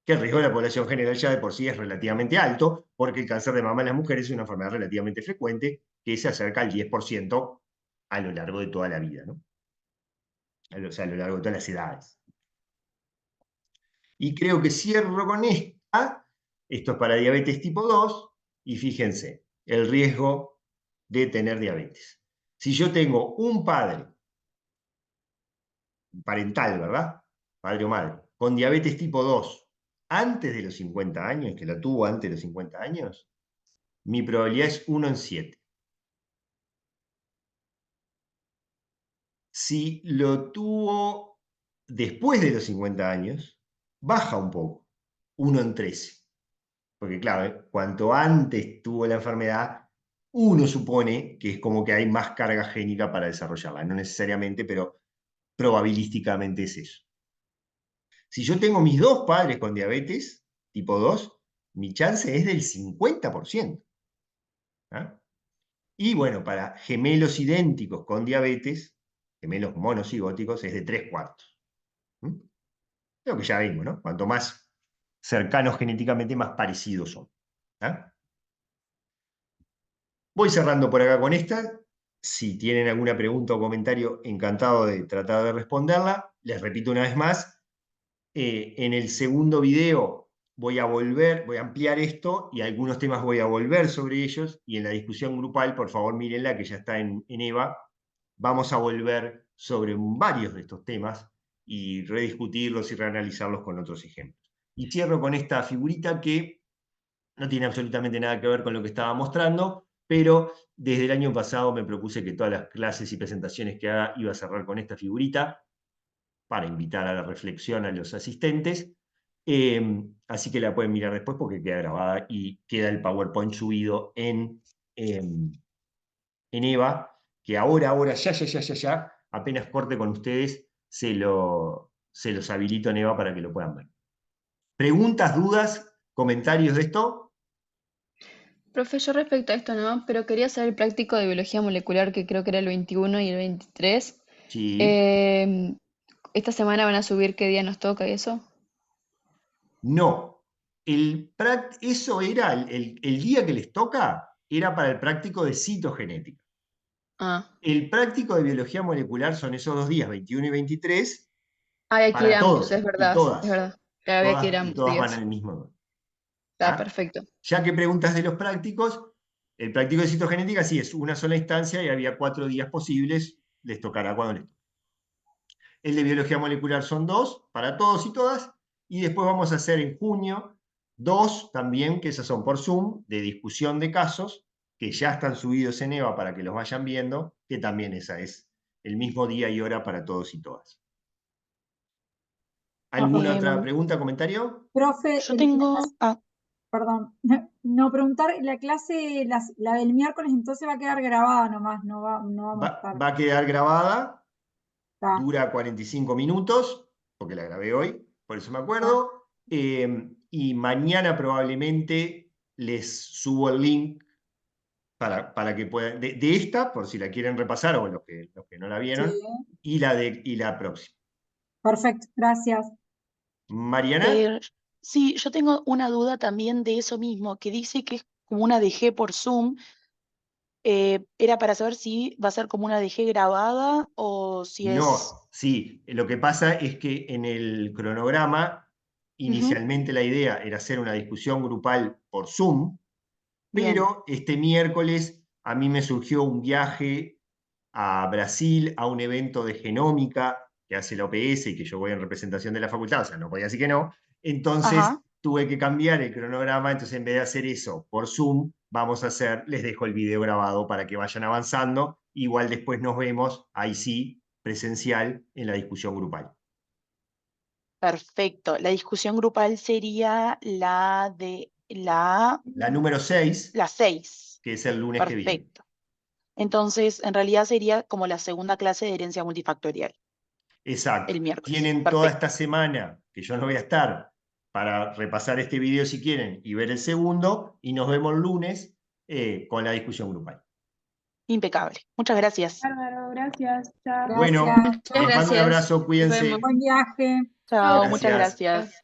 Que el riesgo de la población general ya de por sí es relativamente alto, porque el cáncer de mama en las mujeres es una enfermedad relativamente frecuente que se acerca al 10% a lo largo de toda la vida, ¿no? O sea, a lo largo de todas las edades. Y creo que cierro con esta. Esto es para diabetes tipo 2. Y fíjense, el riesgo de tener diabetes. Si yo tengo un padre parental, ¿verdad? Padre o madre, con diabetes tipo 2 antes de los 50 años, que la tuvo antes de los 50 años, mi probabilidad es 1 en 7. Si lo tuvo después de los 50 años, baja un poco, 1 en 13. Porque claro, cuanto antes tuvo la enfermedad, uno supone que es como que hay más carga génica para desarrollarla. No necesariamente, pero probabilísticamente es eso. Si yo tengo mis dos padres con diabetes tipo 2, mi chance es del 50%. ¿Ah? Y bueno, para gemelos idénticos con diabetes, gemelos monocigóticos, es de 3/4. Lo que ya vimos, ¿no? Cuanto más cercanos genéticamente, más parecidos son. ¿Ah? Voy cerrando por acá con esta. Si tienen alguna pregunta o comentario, encantado de tratar de responderla. les repito una vez más, en el segundo video voy a ampliar esto y algunos temas voy a volver sobre ellos, y en la discusión grupal, por favor mírenla que ya está en EVA, vamos a volver sobre varios de estos temas y rediscutirlos y reanalizarlos con otros ejemplos. Y cierro con esta figurita que no tiene absolutamente nada que ver con lo que estaba mostrando, pero desde el año pasado me propuse que todas las clases y presentaciones que haga iba a cerrar con esta figurita para invitar a la reflexión a los asistentes. Así que la pueden mirar después porque queda grabada y queda el PowerPoint subido en EVA, que ahora, ya, apenas corte con ustedes, se los habilito en EVA para que lo puedan ver. ¿Preguntas, dudas, comentarios de esto? Profe, yo respecto a esto no, pero quería saber el práctico de biología molecular, que creo que era el 21 y el 23. Sí. Eh, ¿Esta semana van a subir qué día nos toca y eso? No. Eso era el día que les toca, era para el práctico de citogenética. Ah, El práctico de biología molecular son esos 2 días, 21 y 23, hay que ir para ambos, todos es y verdad, es todas. verdad. Claro, había que ir Y ambos todas van días. al mismo. Está ¿Tá? perfecto. Ya que preguntas de los prácticos, el práctico de citogenética sí es una sola instancia y había 4 días posibles, les tocará cuando les toque. El de biología molecular son 2 para todos y todas, y después vamos a hacer en junio 2 también, que esas son por Zoom, de discusión de casos, que ya están subidos en EVA para que los vayan viendo, que también esa es el mismo día y hora para todos y todas. ¿Alguna otra pregunta, comentario? Profe, Yo tengo, perdón, no preguntar, la clase, la del miércoles entonces va a quedar grabada nomás, no vamos a estar. Va a quedar grabada, Está, dura 45 minutos, porque la grabé hoy, por eso me acuerdo, y mañana probablemente les subo el link para que puedan, de esta, por si la quieren repasar, o los que no la sí, vieron, y la próxima. perfecto, gracias. Mariana, sí, yo tengo una duda también de eso mismo, que dice que es como una DG por Zoom. Era para saber si va a ser como una DG grabada o si es... no, sí, lo que pasa es que en el cronograma, Ujú, inicialmente la idea era hacer una discusión grupal por Zoom, bien, pero este miércoles a mí me surgió un viaje a Brasil a un evento de genómica que hace la OPS y que yo voy en representación de la facultad, o sea, no podía decir que no. Entonces ajá, tuve que cambiar el cronograma, entonces en vez de hacer eso por Zoom, vamos a hacer, les dejo el video grabado para que vayan avanzando. Igual después nos vemos, ahí sí, presencial en la discusión grupal. perfecto. La discusión grupal sería la de La número 6, la 6. que es el lunes que viene. Perfecto. Entonces, en realidad sería como la segunda clase de herencia multifactorial, Exacto. el miércoles. Tienen toda esta Perfecto. semana, que yo no voy a estar, para repasar este video si quieren y ver el segundo, y nos vemos el lunes con la discusión grupal. Impecable. Muchas gracias. Bárbaro, gracias. Chao. Bueno, Gracias. Muchas les mando un gracias. abrazo, Nos vemos. cuídense. Buen viaje. Chao, muchas Gracias. gracias.